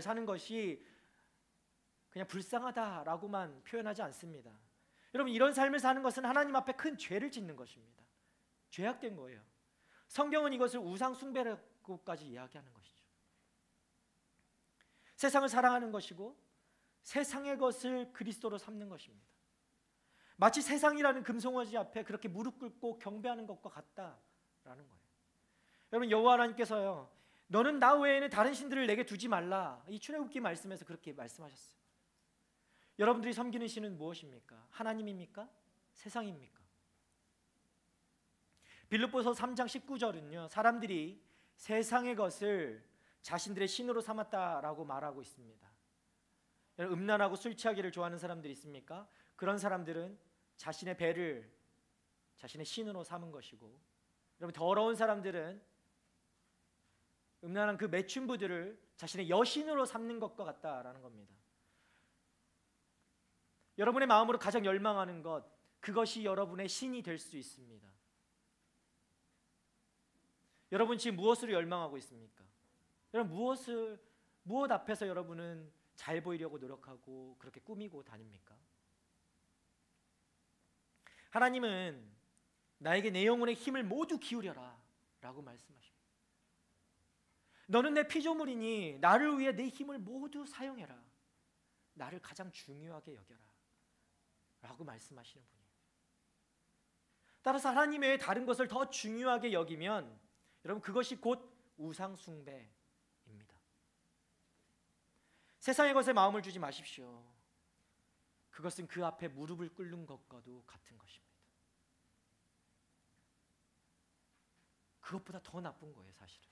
사는 것이 그냥 불쌍하다라고만 표현하지 않습니다. 여러분, 이런 삶을 사는 것은 하나님 앞에 큰 죄를 짓는 것입니다. 죄악된 거예요. 성경은 이것을 우상 숭배라고까지 이야기하는 것이죠. 세상을 사랑하는 것이고 세상의 것을 그리스도로 삼는 것입니다. 마치 세상이라는 금송아지 앞에 그렇게 무릎 꿇고 경배하는 것과 같다라는 거예요. 여러분, 여호와 하나님께서요, 너는 나 외에는 다른 신들을 내게 두지 말라, 이 출애굽기 말씀에서 그렇게 말씀하셨어요. 여러분들이 섬기는 신은 무엇입니까? 하나님입니까? 세상입니까? 빌립보서 3장 19절은요, 사람들이 세상의 것을 자신들의 신으로 삼았다라고 말하고 있습니다. 음란하고 술 취하기를 좋아하는 사람들이 있습니까? 그런 사람들은 자신의 배를 자신의 신으로 삼은 것이고, 여러분, 더러운 사람들은 음란한 그 매춘부들을 자신의 여신으로 삼는 것과 같다라는 겁니다. 여러분의 마음으로 가장 열망하는 것, 그것이 여러분의 신이 될 수 있습니다. 여러분 지금 무엇으로 열망하고 있습니까? 여러분, 무엇 앞에서 여러분은 잘 보이려고 노력하고 그렇게 꾸미고 다닙니까? 하나님은 나에게 내 영혼의 힘을 모두 기울여라 라고 말씀하십니다. 너는 내 피조물이니 나를 위해 내 힘을 모두 사용해라, 나를 가장 중요하게 여겨라 라고 말씀하시는 분이에요. 따라서 하나님 외에 다른 것을 더 중요하게 여기면 여러분, 그것이 곧 우상숭배입니다. 세상의 것에 마음을 주지 마십시오. 그것은 그 앞에 무릎을 꿇는 것과도 같은 것입니다. 그것보다 더 나쁜 거예요, 사실은.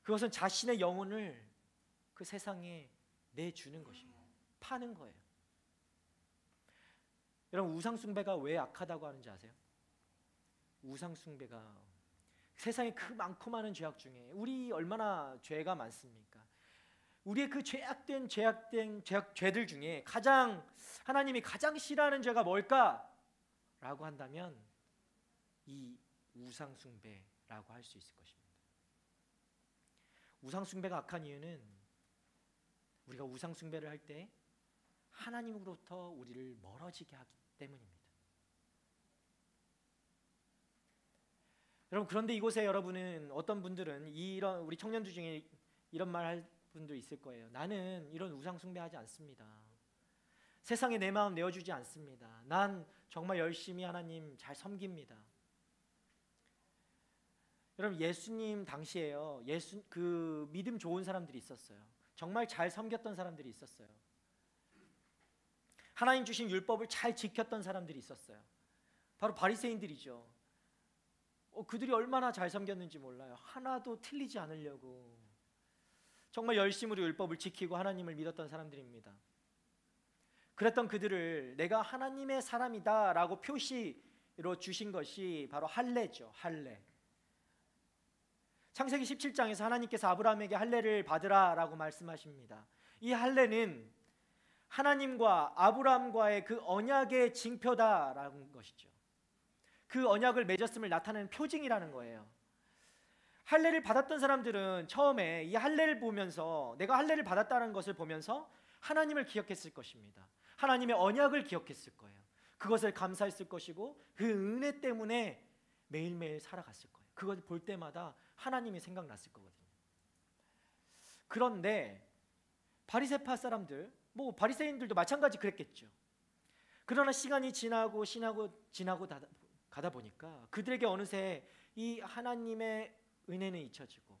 그것은 자신의 영혼을 그 세상에 내주는 것입니다. 파는 거예요. 여러분, 우상숭배가 왜 악하다고 하는지 아세요? 우상숭배가 세상에 그 많고 많은 죄악 중에 우리 얼마나 죄가 많습니까? 우리의 그 죄악된 죄들 중에 하나님이 가장 싫어하는 죄가 뭘까라고 한다면 이 우상숭배라고 할 수 있을 것입니다. 우상숭배가 악한 이유는 우리가 우상숭배를 할 때 하나님으로부터 우리를 멀어지게 하기 때문입니다. 여러분, 그런데 이곳에 여러분은, 어떤 분들은 우리 청년들 중에 이런 말 할 분도 있을 거예요. 나는 이런 우상 숭배하지 않습니다. 세상에 내 마음 내어주지 않습니다. 난 정말 열심히 하나님 잘 섬깁니다. 여러분, 예수님 당시에요, 그 믿음 좋은 사람들이 있었어요. 정말 잘 섬겼던 사람들이 있었어요. 하나님 주신 율법을 잘 지켰던 사람들이 있었어요. 바로 바리새인들이죠. 그들이 얼마나 잘 섬겼는지 몰라요. 하나도 틀리지 않으려고 정말 열심으로 율법을 지키고 하나님을 믿었던 사람들입니다. 그랬던 그들을 내가 하나님의 사람이다 라고 표시로 주신 것이 바로 할례죠. 할례. 창세기 17장에서 하나님께서 아브라함에게 할례를 받으라 라고 말씀하십니다. 이 할례는 하나님과 아브라함과의 그 언약의 징표다라는 것이죠. 그 언약을 맺었음을 나타내는 표징이라는 거예요. 할례를 받았던 사람들은 처음에 이 할례를 보면서, 내가 할례를 받았다는 것을 보면서 하나님을 기억했을 것입니다. 하나님의 언약을 기억했을 거예요. 그것을 감사했을 것이고 그 은혜 때문에 매일매일 살아갔을 거예요. 그것을 볼 때마다 하나님이 생각났을 거거든요. 그런데 바리새파 사람들, 바리새인들도 마찬가지 그랬겠죠. 그러나 시간이 지나고 가다 보니까 그들에게 어느새 이 하나님의 은혜는 잊혀지고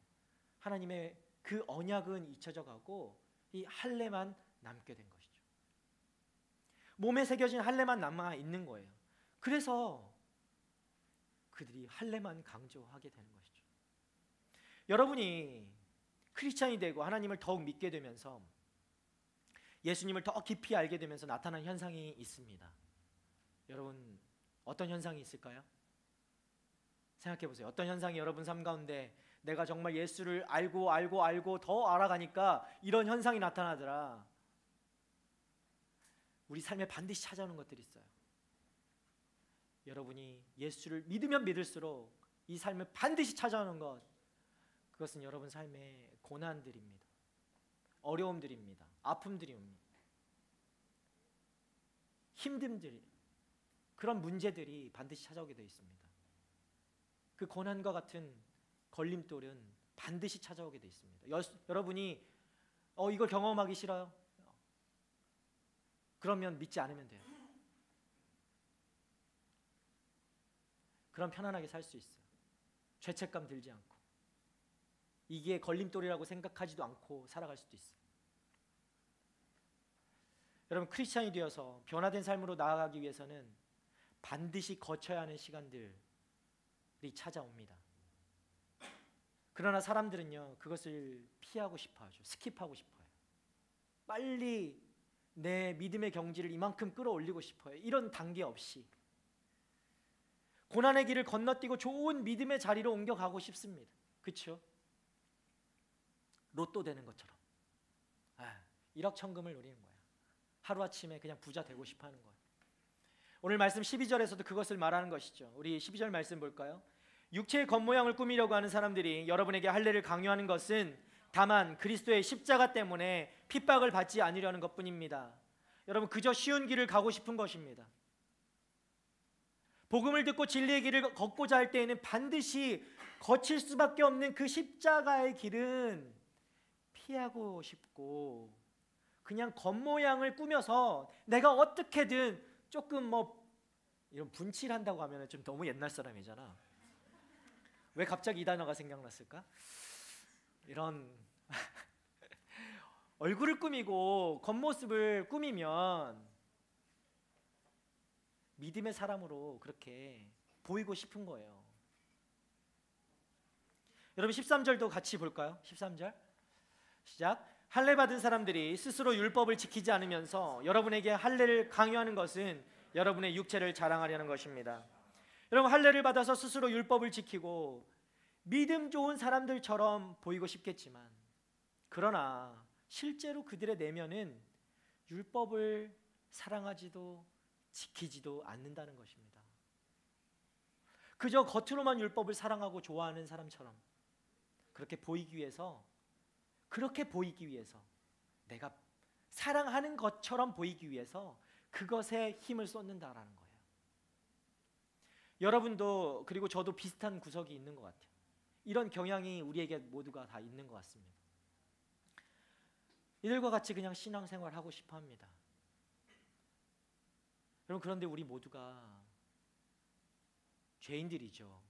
하나님의 그 언약은 잊혀져 가고 이 할례만 남게 된 것이죠. 몸에 새겨진 할례만 남아 있는 거예요. 그래서 그들이 할례만 강조하게 되는 것이죠. 여러분이 크리스찬이 되고 하나님을 더욱 믿게 되면서 예수님을 더 깊이 알게 되면서 나타난 현상이 있습니다. 여러분, 어떤 현상이 있을까요? 생각해 보세요. 어떤 현상이 여러분 삶 가운데 내가 정말 예수를 알고 더 알아가니까 이런 현상이 나타나더라. 우리 삶에 반드시 찾아오는 것들이 있어요. 여러분이 예수를 믿으면 믿을수록 이 삶에 반드시 찾아오는 것, 그것은 여러분 삶의 고난들입니다. 어려움들입니다. 아픔들이 옵니다. 힘듦들이, 그런 문제들이 반드시 찾아오게 되어 있습니다. 그 고난과 같은 걸림돌은 반드시 찾아오게 되어 있습니다. 여러분이 이걸 경험하기 싫어요? 그러면 믿지 않으면 돼요. 그럼 편안하게 살 수 있어요. 죄책감 들지 않고, 이게 걸림돌이라고 생각하지도 않고 살아갈 수도 있어요. 여러분, 크리스찬이 되어서 변화된 삶으로 나아가기 위해서는 반드시 거쳐야 하는 시간들이 찾아옵니다. 그러나 사람들은요, 그것을 피하고 싶어 하죠. 스킵하고 싶어요. 빨리 내 믿음의 경지를 이만큼 끌어올리고 싶어요. 이런 단계 없이 고난의 길을 건너뛰고 좋은 믿음의 자리로 옮겨가고 싶습니다. 그렇죠? 로또 되는 것처럼 1억 천금을 노리는 거예요. 하루아침에 그냥 부자 되고 싶어 하는 거예요. 오늘 말씀 12절에서도 그것을 말하는 것이죠. 우리 12절 말씀 볼까요? 육체의 겉모양을 꾸미려고 하는 사람들이 여러분에게 할례를 강요하는 것은 다만 그리스도의 십자가 때문에 핍박을 받지 않으려는 것뿐입니다. 여러분, 그저 쉬운 길을 가고 싶은 것입니다. 복음을 듣고 진리의 길을 걷고자 할 때에는 반드시 거칠 수밖에 없는 그 십자가의 길은 피하고 싶고, 그냥 겉모양을 꾸며서 내가 어떻게든 조금 이런 분칠한다고 하면 좀 너무 옛날 사람이잖아. 왜 갑자기 이 단어가 생각났을까? 이런 얼굴을 꾸미고 겉모습을 꾸미면 믿음의 사람으로 그렇게 보이고 싶은 거예요. 여러분, 13절도 같이 볼까요? 13절 시작. 할례 받은 사람들이 스스로 율법을 지키지 않으면서 여러분에게 할례를 강요하는 것은 여러분의 육체를 자랑하려는 것입니다. 여러분, 할례를 받아서 스스로 율법을 지키고 믿음 좋은 사람들처럼 보이고 싶겠지만, 그러나 실제로 그들의 내면은 율법을 사랑하지도 지키지도 않는다는 것입니다. 그저 겉으로만 율법을 사랑하고 좋아하는 사람처럼 그렇게 보이기 위해서, 내가 사랑하는 것처럼 보이기 위해서 그것에 힘을 쏟는다라는 거예요. 여러분도 그리고 저도 비슷한 구석이 있는 것 같아요. 이런 경향이 우리에게 모두가 다 있는 것 같습니다. 이들과 같이 그냥 신앙생활 하고 싶어 합니다. 여러분, 그런데 우리 모두가 죄인들이죠.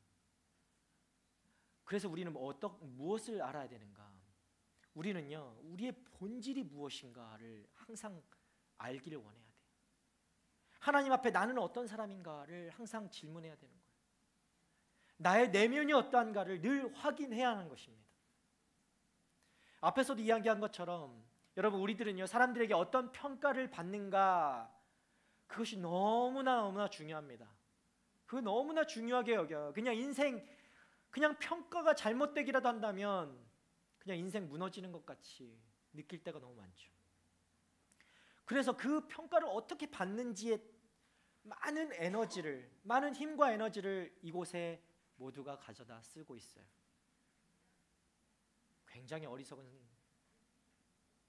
그래서 우리는 무엇을 알아야 되는가? 우리는요, 우리의 본질이 무엇인가를 항상 알기를 원해야 돼요. 하나님 앞에 나는 어떤 사람인가를 항상 질문해야 되는 거예요. 나의 내면이 어떠한가를 늘 확인해야 하는 것입니다. 앞에서도 이야기한 것처럼 여러분, 우리들은요, 사람들에게 어떤 평가를 받는가, 그것이 너무나 중요합니다. 그거 너무나 중요하게 여겨요. 그냥 평가가 잘못되기라도 한다면 그냥 인생 무너지는 것 같이 느낄 때가 너무 많죠. 그래서 그 평가를 어떻게 받는지에 많은 힘과 에너지를 이곳에 모두가 가져다 쓰고 있어요. 굉장히 어리석은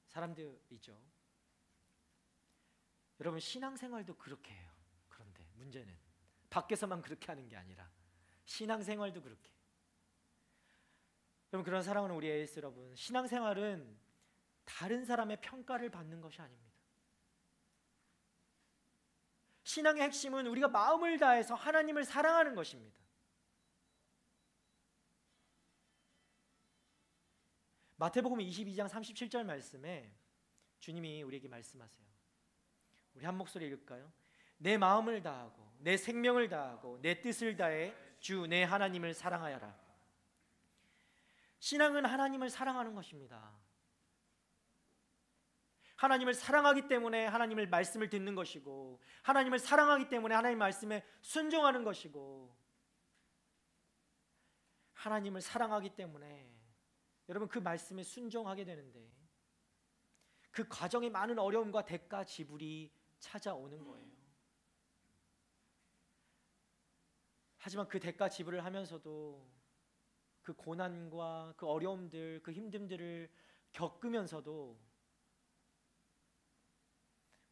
사람들이죠. 여러분, 신앙생활도 그렇게 해요. 그런데 문제는 밖에서만 그렇게 하는 게 아니라 신앙생활도 그렇게. 여러분, 그런 사랑하는 우리 AS 여러분, 신앙생활은 다른 사람의 평가를 받는 것이 아닙니다. 신앙의 핵심은 우리가 마음을 다해서 하나님을 사랑하는 것입니다. 마태복음 22장 37절 말씀에 주님이 우리에게 말씀하세요. 우리 한 목소리 읽을까요? 내 마음을 다하고 내 생명을 다하고 내 뜻을 다해 주 내 하나님을 사랑하여라. 신앙은 하나님을 사랑하는 것입니다. 하나님을 사랑하기 때문에 하나님의 말씀을 듣는 것이고, 하나님을 사랑하기 때문에 하나님 말씀에 순종하는 것이고, 하나님을 사랑하기 때문에 여러분 그 말씀에 순종하게 되는데, 그 과정에 많은 어려움과 대가 지불이 찾아오는 거예요. 하지만 그 대가 지불을 하면서도 그 고난과 그 어려움들, 그 힘듦들을 겪으면서도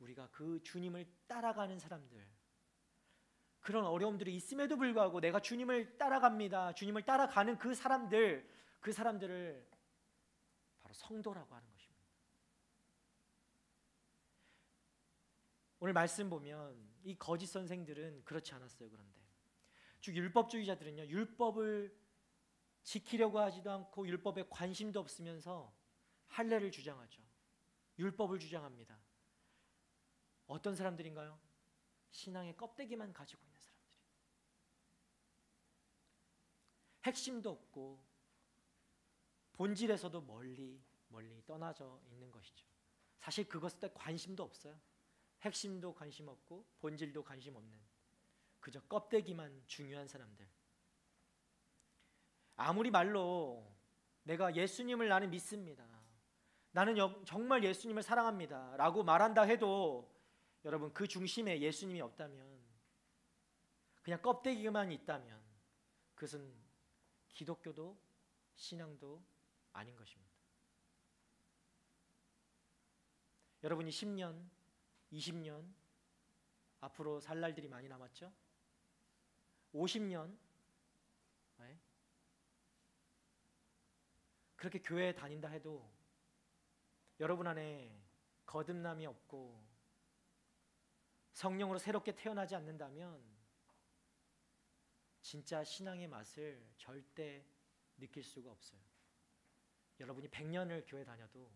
우리가 그 주님을 따라가는 사람들, 그런 어려움들이 있음에도 불구하고 내가 주님을 따라갑니다, 주님을 따라가는 그 사람들을 바로 성도라고 하는 것입니다. 오늘 말씀 보면 이 거짓 선생들은 그렇지 않았어요. 그런데 즉 율법주의자들은요, 율법을 지키려고 하지도 않고 율법에 관심도 없으면서 할례를 주장하죠. 율법을 주장합니다. 어떤 사람들인가요? 신앙의 껍데기만 가지고 있는 사람들이. 핵심도 없고 본질에서도 멀리 떠나져 있는 것이죠. 사실 그것에 관심도 없어요. 핵심도 관심 없고 본질도 관심 없는, 그저 껍데기만 중요한 사람들. 아무리 말로 내가 예수님을 나는 믿습니다, 나는 정말 예수님을 사랑합니다 라고 말한다 해도 여러분, 그 중심에 예수님이 없다면, 그냥 껍데기만 있다면 그것은 기독교도 신앙도 아닌 것입니다. 여러분이 10년, 20년 앞으로 살 날들이 많이 남았죠? 50년 그렇게 교회에 다닌다 해도 여러분 안에 거듭남이 없고 성령으로 새롭게 태어나지 않는다면 진짜 신앙의 맛을 절대 느낄 수가 없어요. 여러분이 100년을 교회 다녀도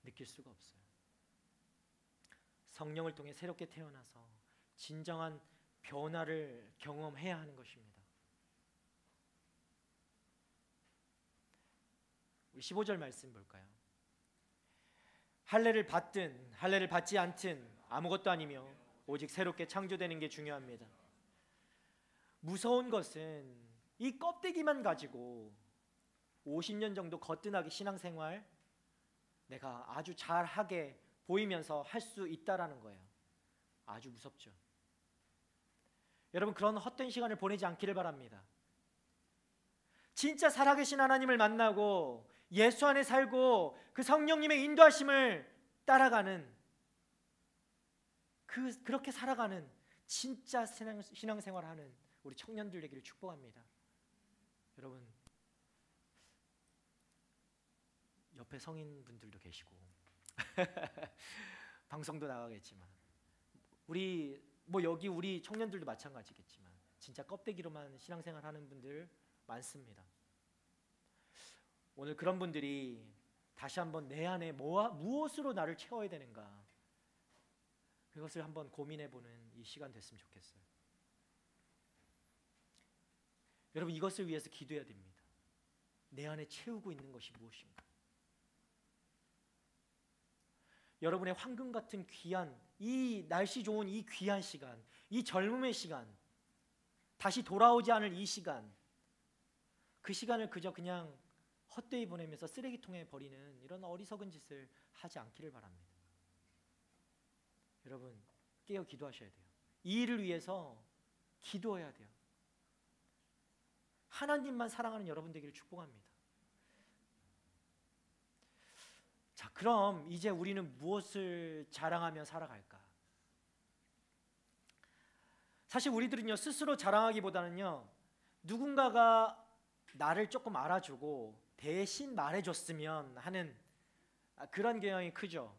느낄 수가 없어요. 성령을 통해 새롭게 태어나서 진정한 변화를 경험해야 하는 것입니다. 우리 15절 말씀 볼까요? 할례를 받든 할례를 받지 않든 아무것도 아니며 오직 새롭게 창조되는 게 중요합니다. 무서운 것은 이 껍데기만 가지고 50년 정도 거뜬하게 신앙생활 내가 아주 잘하게 보이면서 할 수 있다라는 거예요. 아주 무섭죠. 여러분, 그런 헛된 시간을 보내지 않기를 바랍니다. 진짜 살아계신 하나님을 만나고 예수 안에 살고 그 성령님의 인도하심을 따라가는, 그렇게 살아가는 진짜 신앙생활하는 우리 청년들 되기를 축복합니다. 여러분, 옆에 성인분들도 계시고 방송도 나가겠지만 여기 우리 청년들도 마찬가지겠지만 진짜 껍데기로만 신앙생활하는 분들 많습니다. 오늘 그런 분들이 다시 한번 내 안에 무엇으로 나를 채워야 되는가, 그것을 한번 고민해보는 이 시간 됐으면 좋겠어요. 여러분, 이것을 위해서 기도해야 됩니다. 내 안에 채우고 있는 것이 무엇인가. 여러분의 황금 같은 귀한, 이 날씨 좋은 이 귀한 시간, 이 젊음의 시간, 다시 돌아오지 않을 이 시간, 그 시간을 그저 그냥 헛되이 보내면서 쓰레기통에 버리는 이런 어리석은 짓을 하지 않기를 바랍니다. 여러분, 깨어 기도하셔야 돼요. 이 일을 위해서 기도해야 돼요. 하나님만 사랑하는 여러분 되기를 축복합니다. 자, 그럼 이제 우리는 무엇을 자랑하며 살아갈까? 사실 우리들은요, 스스로 자랑하기보다는요, 누군가가 나를 조금 알아주고 대신 말해줬으면 하는 그런 경향이 크죠.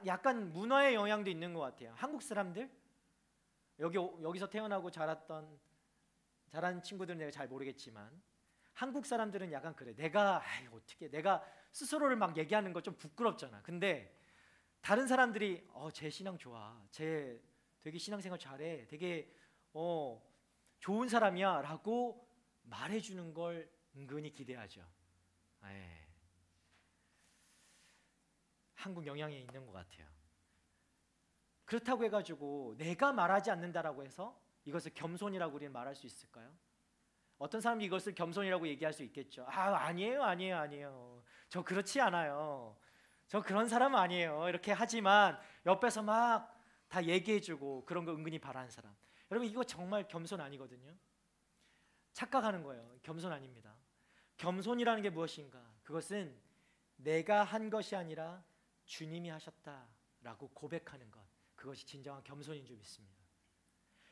약간 문화의 영향도 있는 것 같아요. 한국 사람들, 여기서 태어나고 자란 친구들은 내가 잘 모르겠지만 한국 사람들은 약간 그래. 내가 스스로를 막 얘기하는 거 좀 부끄럽잖아. 근데 다른 사람들이 쟤 신앙 좋아, 쟤 되게 신앙생활 잘해, 되게 좋은 사람이야 라고 말해주는 걸 은근히 기대하죠. 한국 영향이 있는 것 같아요. 그렇다고 해가지고 내가 말하지 않는다라고 해서 이것을 겸손이라고 우리는 말할 수 있을까요? 어떤 사람이 이것을 겸손이라고 얘기할 수 있겠죠. 아니에요. 저 그렇지 않아요. 저 그런 사람 아니에요. 이렇게 하지만 옆에서 막 다 얘기해주고 그런 거 은근히 바라는 사람. 여러분, 이거 정말 겸손 아니거든요. 착각하는 거예요. 겸손 아닙니다. 겸손이라는 게 무엇인가? 그것은 내가 한 것이 아니라 주님이 하셨다라는 라고 고백하는 것, 그것이 진정한 겸손인 줄 믿습니다.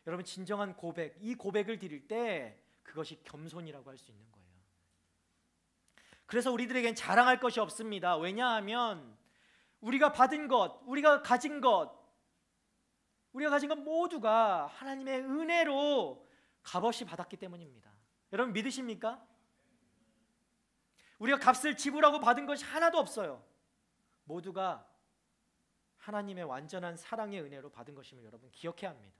여러분, 진정한 고백, 이 고백을 드릴 때 그것이 겸손이라고 할 수 있는 거예요. 그래서 우리들에겐 자랑할 것이 없습니다. 왜냐하면 우리가 받은 것, 우리가 가진 것 모두가 하나님의 은혜로 값없이 받았기 때문입니다. 여러분 믿으십니까? 우리가 값을 지불하고 받은 것이 하나도 없어요. 모두가 하나님의 완전한 사랑의 은혜로 받은 것임을 여러분 기억해야 합니다.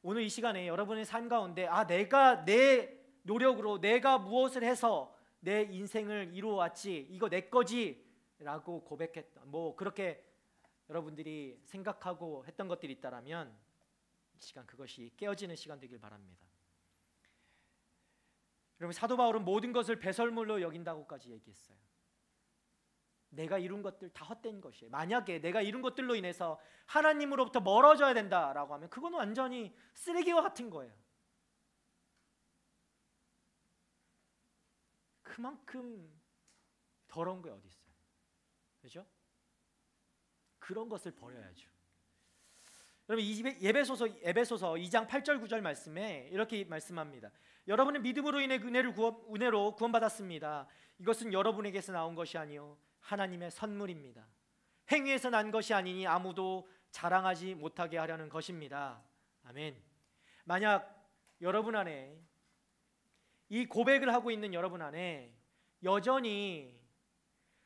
오늘 이 시간에 여러분의 삶 가운데 내가 내 노력으로 내가 무엇을 해서 내 인생을 이루어왔지, 이거 내 거지 라고 고백했던, 그렇게 여러분들이 생각하고 했던 것들이 있다면 이 시간 그것이 깨어지는 시간 되길 바랍니다. 여러분, 사도 바울은 모든 것을 배설물로 여긴다고까지 얘기했어요. 내가 이룬 것들 다 헛된 것이에요. 만약에 내가 이룬 것들로 인해서 하나님으로부터 멀어져야 된다라고 하면 그건 완전히 쓰레기와 같은 거예요. 그만큼 더러운 게 어디 있어요? 그렇죠? 그런 것을 버려야죠. 여러분, 에베소서 2장 8절 9절 말씀에 이렇게 말씀합니다. 여러분은 믿음으로 인해 은혜로 구원받았습니다. 이것은 여러분에게서 나온 것이 아니요 하나님의 선물입니다. 행위에서 난 것이 아니니 아무도 자랑하지 못하게 하려는 것입니다. 아멘. 만약 여러분 안에 이 고백을 하고 있는 여러분 안에 여전히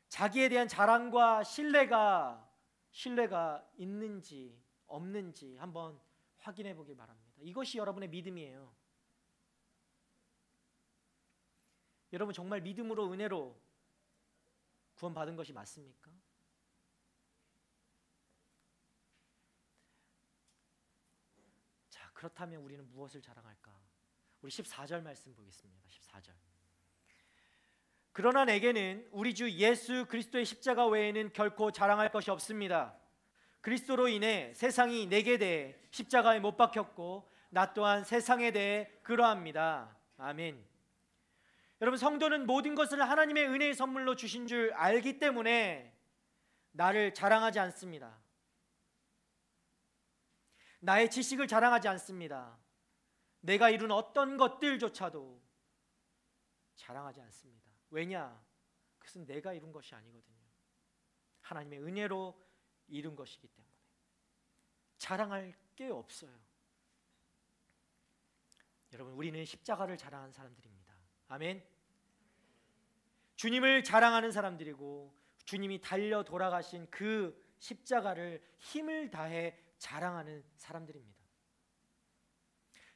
자기에 대한 자랑과 신뢰가 있는지 없는지 한번 확인해 보길 바랍니다. 이것이 여러분의 믿음이에요. 여러분, 정말 믿음으로 은혜로 구원받은 것이 맞습니까? 자, 그렇다면 우리는 무엇을 자랑할까? 우리 14절 말씀 보겠습니다. 14절. 그러나 내게는 우리 주 예수 그리스도의 십자가 외에는 결코 자랑할 것이 없습니다. 그리스도로 인해 세상이 내게 대해 십자가에 못 박혔고 나 또한 세상에 대해 그러합니다. 아멘. 여러분, 성도는 모든 것을 하나님의 은혜의 선물로 주신 줄 알기 때문에 나를 자랑하지 않습니다. 나의 지식을 자랑하지 않습니다. 내가 이룬 어떤 것들조차도 자랑하지 않습니다. 왜냐? 그것은 내가 이룬 것이 아니거든요. 하나님의 은혜로 이룬 것이기 때문에 자랑할 게 없어요. 여러분, 우리는 십자가를 자랑하는 사람들입니다. 아멘. 주님을 자랑하는 사람들이고 주님이 달려 돌아가신 그 십자가를 힘을 다해 자랑하는 사람들입니다.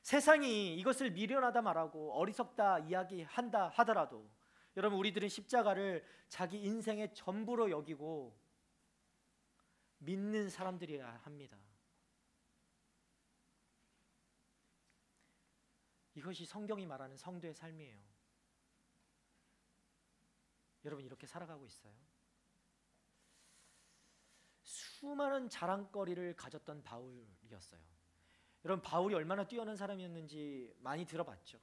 세상이 이것을 미련하다 말하고 어리석다 이야기한다 하더라도 여러분, 우리들은 십자가를 자기 인생의 전부로 여기고 믿는 사람들이어야 합니다. 이것이 성경이 말하는 성도의 삶이에요. 여러분, 이렇게 살아가고 있어요? 수많은 자랑거리를 가졌던 바울이었어요. 여러분, 바울이 얼마나 뛰어난 사람이었는지 많이 들어봤죠.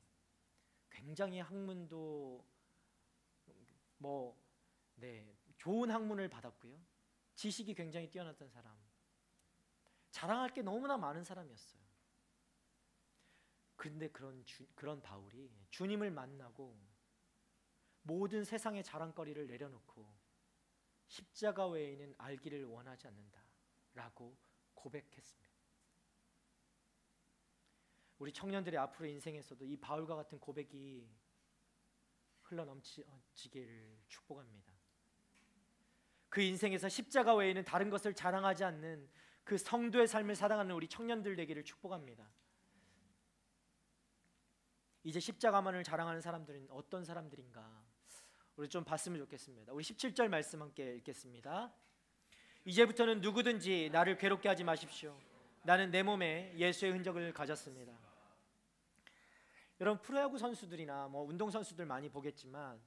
굉장히 학문도 좋은 학문을 받았고요. 지식이 굉장히 뛰어났던 사람. 자랑할 게 너무나 많은 사람이었어요. 그런데 그런 바울이 주님을 만나고 모든 세상의 자랑거리를 내려놓고 십자가 외에는 알기를 원하지 않는다라고 고백했습니다. 우리 청년들의 앞으로 인생에서도 이 바울과 같은 고백이 흘러넘치기를 축복합니다. 그 인생에서 십자가 외에는 다른 것을 자랑하지 않는 그 성도의 삶을 살아가는 우리 청년들 되기를 축복합니다. 이제 십자가만을 자랑하는 사람들은 어떤 사람들인가? 우리 좀 봤으면 좋겠습니다. 우리 17절 말씀 함께 읽겠습니다. 이제부터는 누구든지 나를 괴롭게 하지 마십시오. 나는 내 몸에 예수의 흔적을 가졌습니다. 여러분, 프로야구 선수들이나 운동 선수들 많이 보겠지만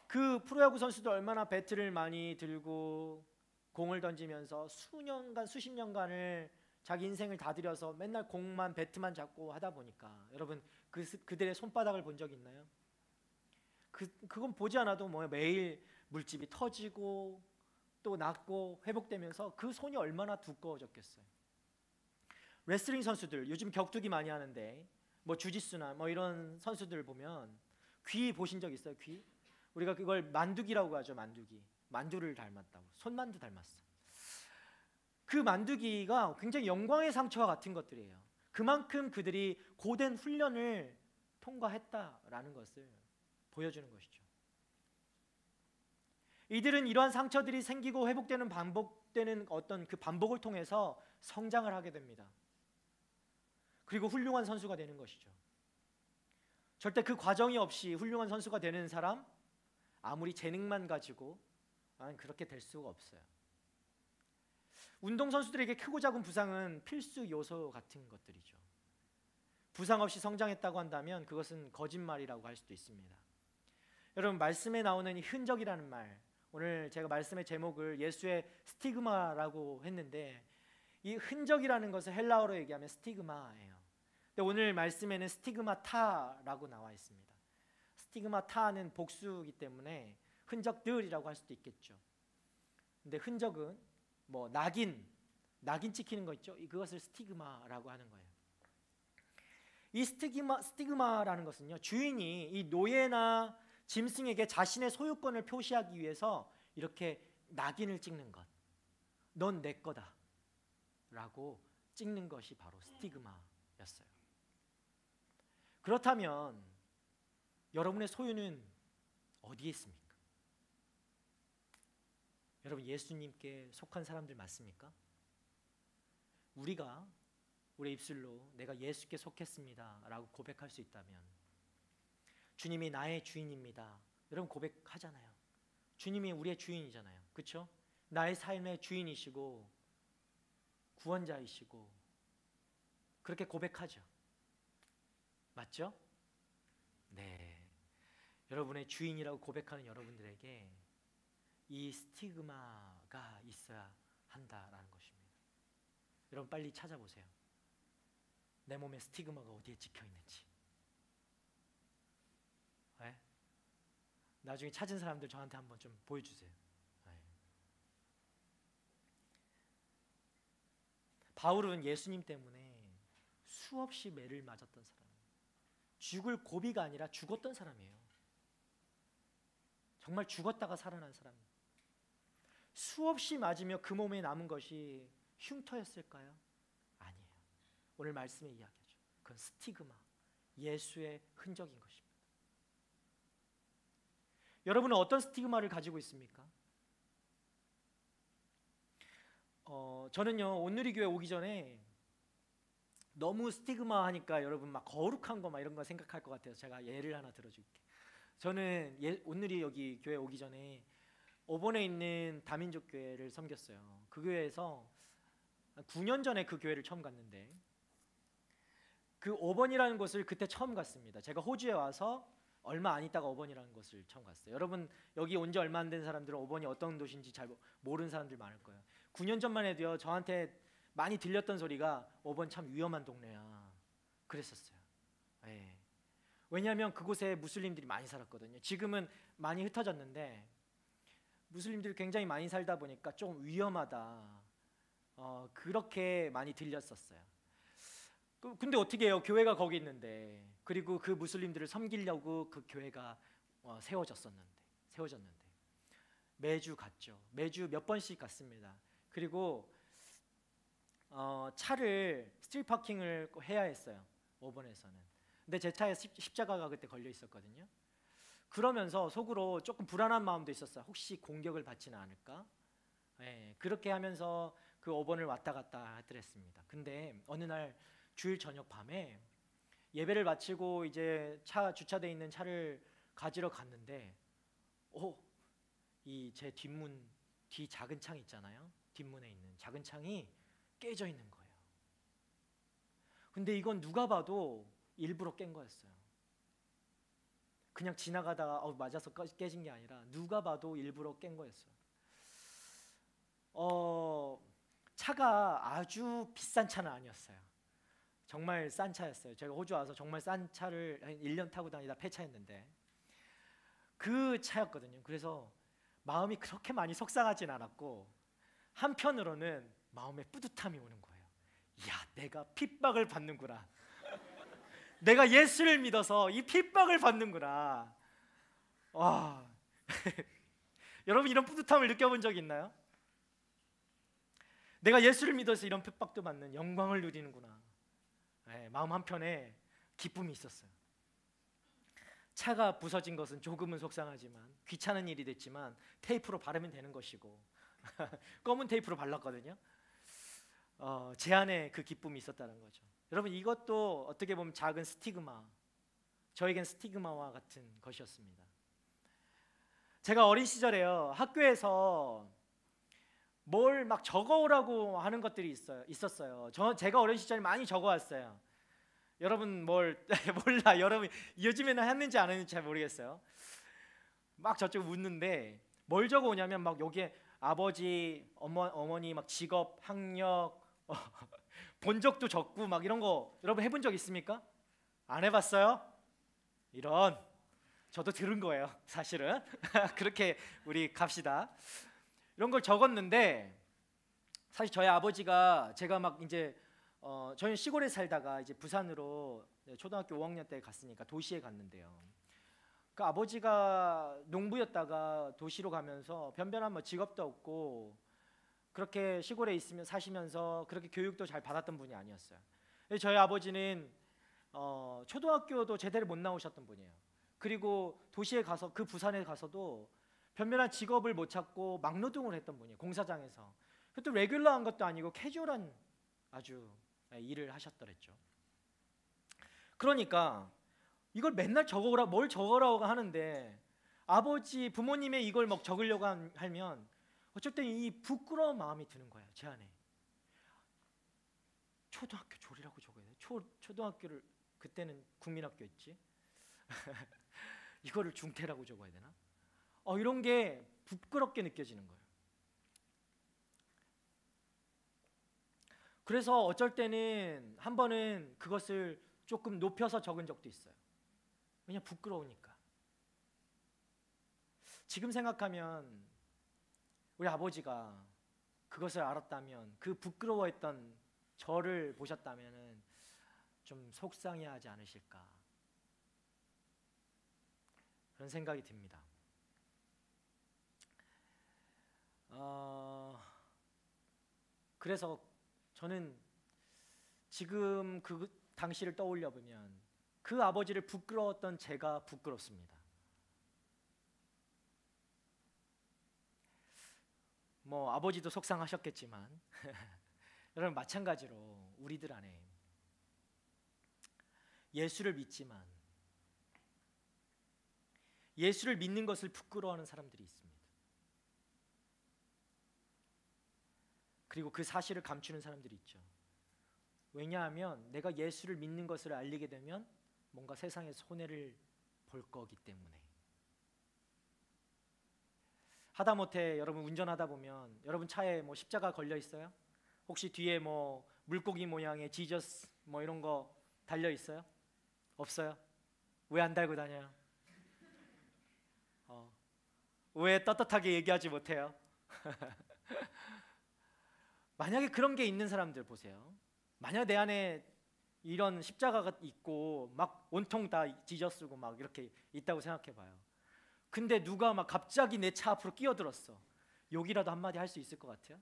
그 프로야구 선수들 얼마나 배트를 많이 들고 공을 던지면서 수십 년간을 자기 인생을 다 들여서 맨날 공만 배트만 잡고 하다 보니까 여러분, 그들의 손바닥을 본 적 있나요? 그건 보지 않아도 매일 물집이 터지고 또 낫고 회복되면서 그 손이 얼마나 두꺼워졌겠어요. 레슬링 선수들 요즘 격투기 많이 하는데 뭐 주짓수나 뭐 이런 선수들 보면 귀 보신 적 있어요? 귀? 우리가 그걸 만두기라고 하죠. 만두기. 만두를 닮았다고. 손만두 닮았어. 그 만두기가 굉장히 영광의 상처와 같은 것들이에요. 그만큼 그들이 고된 훈련을 통과했다라는 것을 보여주는 것이죠. 이들은 이러한 상처들이 생기고 회복되는 반복되는 어떤 그 반복을 통해서 성장을 하게 됩니다. 그리고 훌륭한 선수가 되는 것이죠. 절대 그 과정이 없이 훌륭한 선수가 되는 사람, 아무리 재능만 가지고 그렇게 될 수가 없어요. 운동선수들에게 크고 작은 부상은 필수 요소 같은 것들이죠. 부상 없이 성장했다고 한다면 그것은 거짓말이라고 할 수도 있습니다. 여러분, 말씀에 나오는 이 흔적이라는 말, 오늘 제가 말씀의 제목을 예수의 스티그마라고 했는데 이 흔적이라는 것을 헬라어로 얘기하면 스티그마예요. 근데 오늘 말씀에는 스티그마타라고 나와 있습니다. 스티그마타는 복수이기 때문에 흔적들이라고 할 수도 있겠죠. 근데 흔적은 뭐 낙인 찍히는 거 있죠. 그것을 스티그마라고 하는 거예요. 이 스티그마라는 것은요, 주인이 이 노예나 짐승에게 자신의 소유권을 표시하기 위해서 이렇게 낙인을 찍는 것, 넌 내 거다 라고 찍는 것이 바로 스티그마였어요. 그렇다면 여러분의 소유는 어디에 있습니까? 여러분, 예수님께 속한 사람들 맞습니까? 우리가 우리 입술로 내가 예수께 속했습니다 라고 고백할 수 있다면, 주님이 나의 주인입니다, 여러분 고백하잖아요. 주님이 우리의 주인이잖아요. 그렇죠? 나의 삶의 주인이시고 구원자이시고 그렇게 고백하죠. 맞죠? 네. 여러분의 주인이라고 고백하는 여러분들에게 이 스티그마가 있어야 한다라는 것입니다. 여러분 빨리 찾아보세요. 내 몸에 스티그마가 어디에 찍혀 있는지. 네? 나중에 찾은 사람들 저한테 한번 좀 보여주세요. 네. 바울은 예수님 때문에 수없이 매를 맞았던 사람이에요. 죽을 고비가 아니라 죽었던 사람이에요. 정말 죽었다가 살아난 사람이에요. 수없이 맞으며 그 몸에 남은 것이 흉터였을까요? 아니에요. 오늘 말씀에 이야기하죠. 그건 스티그마, 예수의 흔적인 것입니다. 여러분은 어떤 스티그마를 가지고 있습니까? 저는요, 온누리교회 오기 전에 너무 스티그마 하니까 여러분 막 거룩한 거 막 이런 거 생각할 것 같아요. 제가 예를 하나 들어줄게요. 저는 온누리 여기 교회 오기 전에 5번에 있는 다민족 교회를 섬겼어요. 그 교회에서 9년 전에 그 교회를 처음 갔는데, 그 5번이라는 곳을 그때 처음 갔습니다. 제가 호주에 와서 얼마 안 있다가 5번이라는 곳을 처음 갔어요. 여러분 여기 온 지 얼마 안 된 사람들은 5번이 어떤 도시인지 잘 모르는 사람들 많을 거예요. 9년 전만 해도요, 저한테 많이 들렸던 소리가 5번 참 위험한 동네야 그랬었어요. 네. 왜냐하면 그곳에 무슬림들이 많이 살았거든요. 지금은 많이 흩어졌는데 무슬림들이 굉장히 많이 살다 보니까 좀 위험하다, 그렇게 많이 들렸었어요. 근데 어떻게 해요? 교회가 거기 있는데, 그리고 그 무슬림들을 섬기려고 그 교회가 세워졌는데 매주 갔죠. 매주 몇 번씩 갔습니다. 그리고 차를 스트리트 파킹을 해야 했어요. 5번에서는. 근데 제 차에 십자가가 그때 걸려 있었거든요. 그러면서 속으로 조금 불안한 마음도 있었어요. 혹시 공격을 받지는 않을까? 네, 그렇게 하면서 그 5번을 왔다 갔다 하더랬습니다. 근데 어느 날 주일 저녁 밤에 예배를 마치고 이제 차 주차돼 있는 차를 가지러 갔는데, 이 제 뒷문, 뒤 작은 창 있잖아요. 뒷문에 있는 작은 창이 깨져 있는 거예요. 근데 이건 누가 봐도 일부러 깬 거였어요. 그냥 지나가다가 맞아서 깨진 게 아니라 누가 봐도 일부러 깬 거였어요. 차가 아주 비싼 차는 아니었어요. 정말 싼 차였어요. 제가 호주 와서 정말 싼 차를 한 1년 타고 다니다 폐차했는데 그 차였거든요. 그래서 마음이 그렇게 많이 속상하진 않았고 한편으로는 마음에 뿌듯함이 오는 거예요. 야, 내가 핍박을 받는구나. 내가 예수를 믿어서 이 핍박을 받는구나. 와. 여러분 이런 뿌듯함을 느껴본 적 있나요? 내가 예수를 믿어서 이런 핍박도 받는 영광을 누리는구나. 네, 마음 한편에 기쁨이 있었어요. 차가 부서진 것은 조금은 속상하지만 귀찮은 일이 됐지만 테이프로 바르면 되는 것이고 검은 테이프로 발랐거든요. 제 안에 그 기쁨이 있었다는 거죠. 여러분 이것도 어떻게 보면 작은 스티그마, 저에겐 스티그마와 같은 것이었습니다. 제가 어린 시절에요, 학교에서 뭘 막 적어오라고 하는 것들이 있었어요. 제가 어린 시절에 많이 적어왔어요. 여러분 몰라. 여러분 요즘에는 했는지 안 했는지 잘 모르겠어요. 막 저쪽 웃는데 뭘 적어오냐면 막 여기에 아버지, 어머니 막 직업, 학력, 본 적도 적고 막 이런 거 여러분 해본 적 있습니까? 안 해봤어요? 이런, 저도 들은 거예요 사실은. 그렇게 우리 갑시다. 이런 걸 적었는데 사실 저희 아버지가, 제가 막 이제 저희는 시골에 살다가 이제 부산으로 초등학교 5학년 때 갔으니까 도시에 갔는데요. 그 아버지가 농부였다가 도시로 가면서 변변한 뭐 직업도 없고 그렇게 시골에 사시면서 그렇게 교육도 잘 받았던 분이 아니었어요. 저희 아버지는 초등학교도 제대로 못 나오셨던 분이에요. 그리고 도시에 가서, 그 부산에 가서도 변변한 직업을 못 찾고 막노동을 했던 분이에요. 공사장에서. 그것도 레귤러한 것도 아니고 캐주얼한 아주 일을 하셨더랬죠. 그러니까 이걸 맨날 적어오라, 뭘 적어라고 하는데 아버지, 부모님의 이걸 막 적으려고 하면 어쩔 땐 이 부끄러운 마음이 드는 거예요, 제 안에. 초등학교 졸이라고 적어야 돼? 초등학교를, 그때는 국민학교였지. 이거를 중퇴라고 적어야 되나? 이런 게 부끄럽게 느껴지는 거예요. 그래서 어쩔 때는 한 번은 그것을 조금 높여서 적은 적도 있어요. 왜냐, 부끄러우니까. 지금 생각하면 우리 아버지가 그것을 알았다면, 그 부끄러워했던 저를 보셨다면 좀 속상해하지 않으실까, 그런 생각이 듭니다. 그래서 저는 지금 그 당시를 떠올려 보면 그 아버지를 부끄러웠던 제가 부끄럽습니다. 뭐 아버지도 속상하셨겠지만 여러분 마찬가지로 우리들 안에 예수를 믿지만 예수를 믿는 것을 부끄러워하는 사람들이 있습니다. 그리고 그 사실을 감추는 사람들이 있죠. 왜냐하면 내가 예수를 믿는 것을 알리게 되면 뭔가 세상에 손해를 볼 거기 때문에. 하다못해 여러분 운전하다 보면 여러분 차에 뭐 십자가 걸려 있어요? 혹시 뒤에 뭐 물고기 모양의 지저스 뭐 이런 거 달려 있어요? 없어요? 왜 안 달고 다녀요? 왜 떳떳하게 얘기하지 못해요? 만약에 그런 게 있는 사람들 보세요. 만약 내 안에 이런 십자가가 있고 막 온통 다 지저스고 막 이렇게 있다고 생각해 봐요. 근데 누가 막 갑자기 내 차 앞으로 끼어들었어. 욕이라도 한마디 할 수 있을 것 같아요?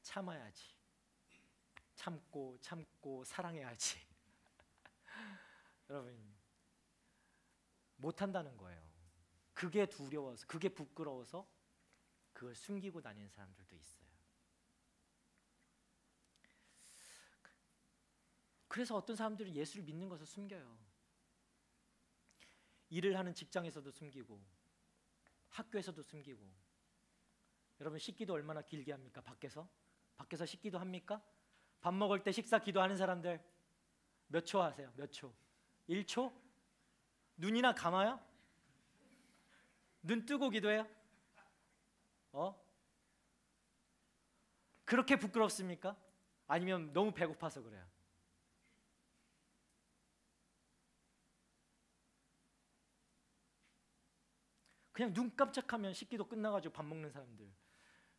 참아야지. 참고 사랑해야지. 여러분 못한다는 거예요. 그게 두려워서, 그게 부끄러워서 그걸 숨기고 다니는 사람들도 있어요. 그래서 어떤 사람들은 예수를 믿는 것을 숨겨요. 일을 하는 직장에서도 숨기고 학교에서도 숨기고. 여러분 식기도 얼마나 길게 합니까? 밖에서 식기도 합니까? 밥 먹을 때 식사 기도하는 사람들 몇 초 하세요? 몇 초? 1초? 눈이나 감아요? 눈 뜨고 기도해요? 그렇게 부끄럽습니까? 아니면 너무 배고파서 그래요? 그냥 눈 깜짝하면 식기도 끝나가지고 밥 먹는 사람들.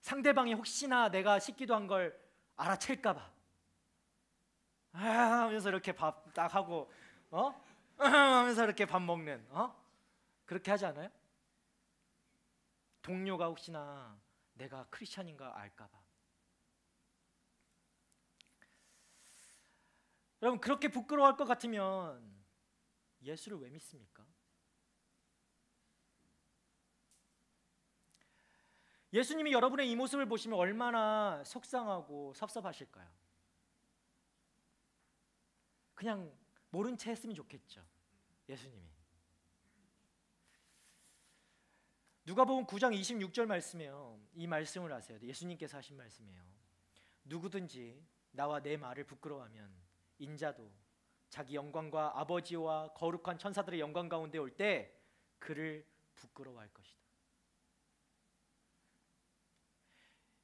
상대방이 혹시나 내가 식기도 한 걸 알아챌까봐 하면서 이렇게 밥 딱 하고 하면서 이렇게 밥 먹는 그렇게 하지 않아요? 동료가 혹시나 내가 크리스찬인가 알까봐. 여러분, 그렇게 부끄러워할 것 같으면 예수를 왜 믿습니까? 예수님이 여러분의 이 모습을 보시면 얼마나 속상하고 섭섭하실까요? 그냥 모른 채 했으면 좋겠죠, 예수님이. 누가복음 9장 26절 말씀이에요. 이 말씀을 아세요? 예수님께서 하신 말씀이에요. 누구든지 나와 내 말을 부끄러워하면 인자도 자기 영광과 아버지와 거룩한 천사들의 영광 가운데 올 때 그를 부끄러워할 것이다.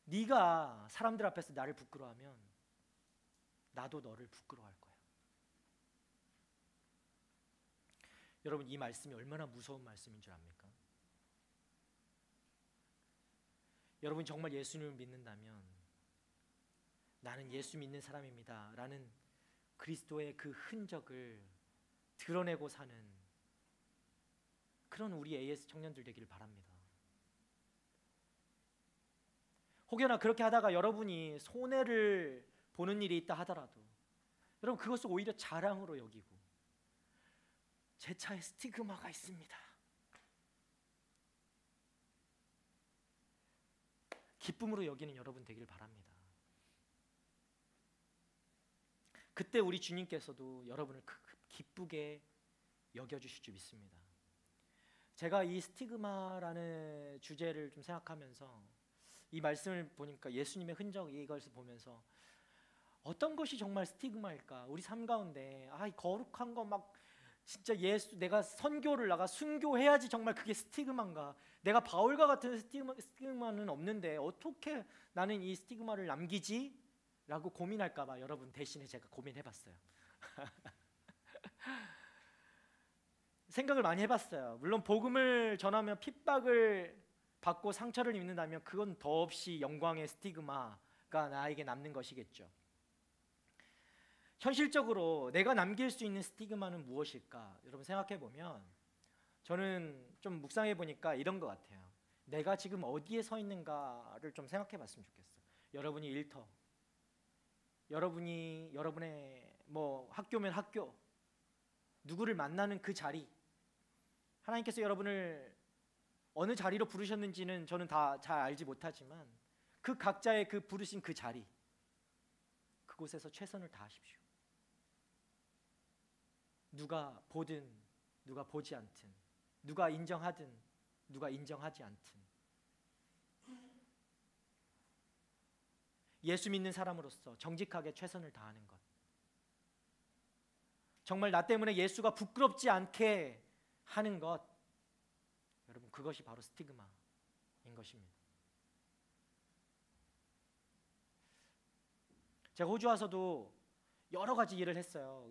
네가 사람들 앞에서 나를 부끄러워하면 나도 너를 부끄러워할 거야. 여러분, 이 말씀이 얼마나 무서운 말씀인 줄 압니까? 여러분, 정말 예수님을 믿는다면 나는 예수 믿는 사람입니다 라는 그리스도의 그 흔적을 드러내고 사는 그런 우리 AS 청년들 되기를 바랍니다. 혹여나 그렇게 하다가 여러분이 손해를 보는 일이 있다 하더라도 여러분, 그것을 오히려 자랑으로 여기고 제 차에 스티그마가 있습니다, 기쁨으로 여기는 여러분 되길 바랍니다. 그때 우리 주님께서도 여러분을 기쁘게 여겨주실 줄 믿습니다. 제가 이 스티그마라는 주제를 좀 생각하면서 이 말씀을 보니까 예수님의 흔적 이것을 보면서 어떤 것이 정말 스티그마일까? 우리 삶 가운데 이 거룩한 거 막 진짜 예수 내가 선교를 나가 순교해야지 정말 그게 스티그마인가? 내가 바울과 같은 스티그마는 없는데 어떻게 나는 이 스티그마를 남기지? 라고 고민할까 봐 여러분 대신에 제가 고민해봤어요. 생각을 많이 해봤어요. 물론 복음을 전하며 핍박을 받고 상처를 입는다면 그건 더없이 영광의 스티그마가 나에게 남는 것이겠죠. 현실적으로 내가 남길 수 있는 스티그마는 무엇일까? 여러분 생각해 보면 저는 좀 묵상해 보니까 이런 것 같아요. 내가 지금 어디에 서 있는가를 좀 생각해 봤으면 좋겠어요. 여러분이 일터, 여러분의 학교면 학교, 누구를 만나는 그 자리, 하나님께서 여러분을 어느 자리로 부르셨는지는 저는 다 잘 알지 못하지만 그 각자의 그 부르신 그 자리, 그곳에서 최선을 다하십시오. 누가 보든 누가 보지 않든, 누가 인정하든 누가 인정하지 않든, 예수 믿는 사람으로서 정직하게 최선을 다하는 것, 정말 나 때문에 예수가 부끄럽지 않게 하는 것, 여러분 그것이 바로 스티그마인 것입니다. 제가 호주 와서도 여러 가지 일을 했어요.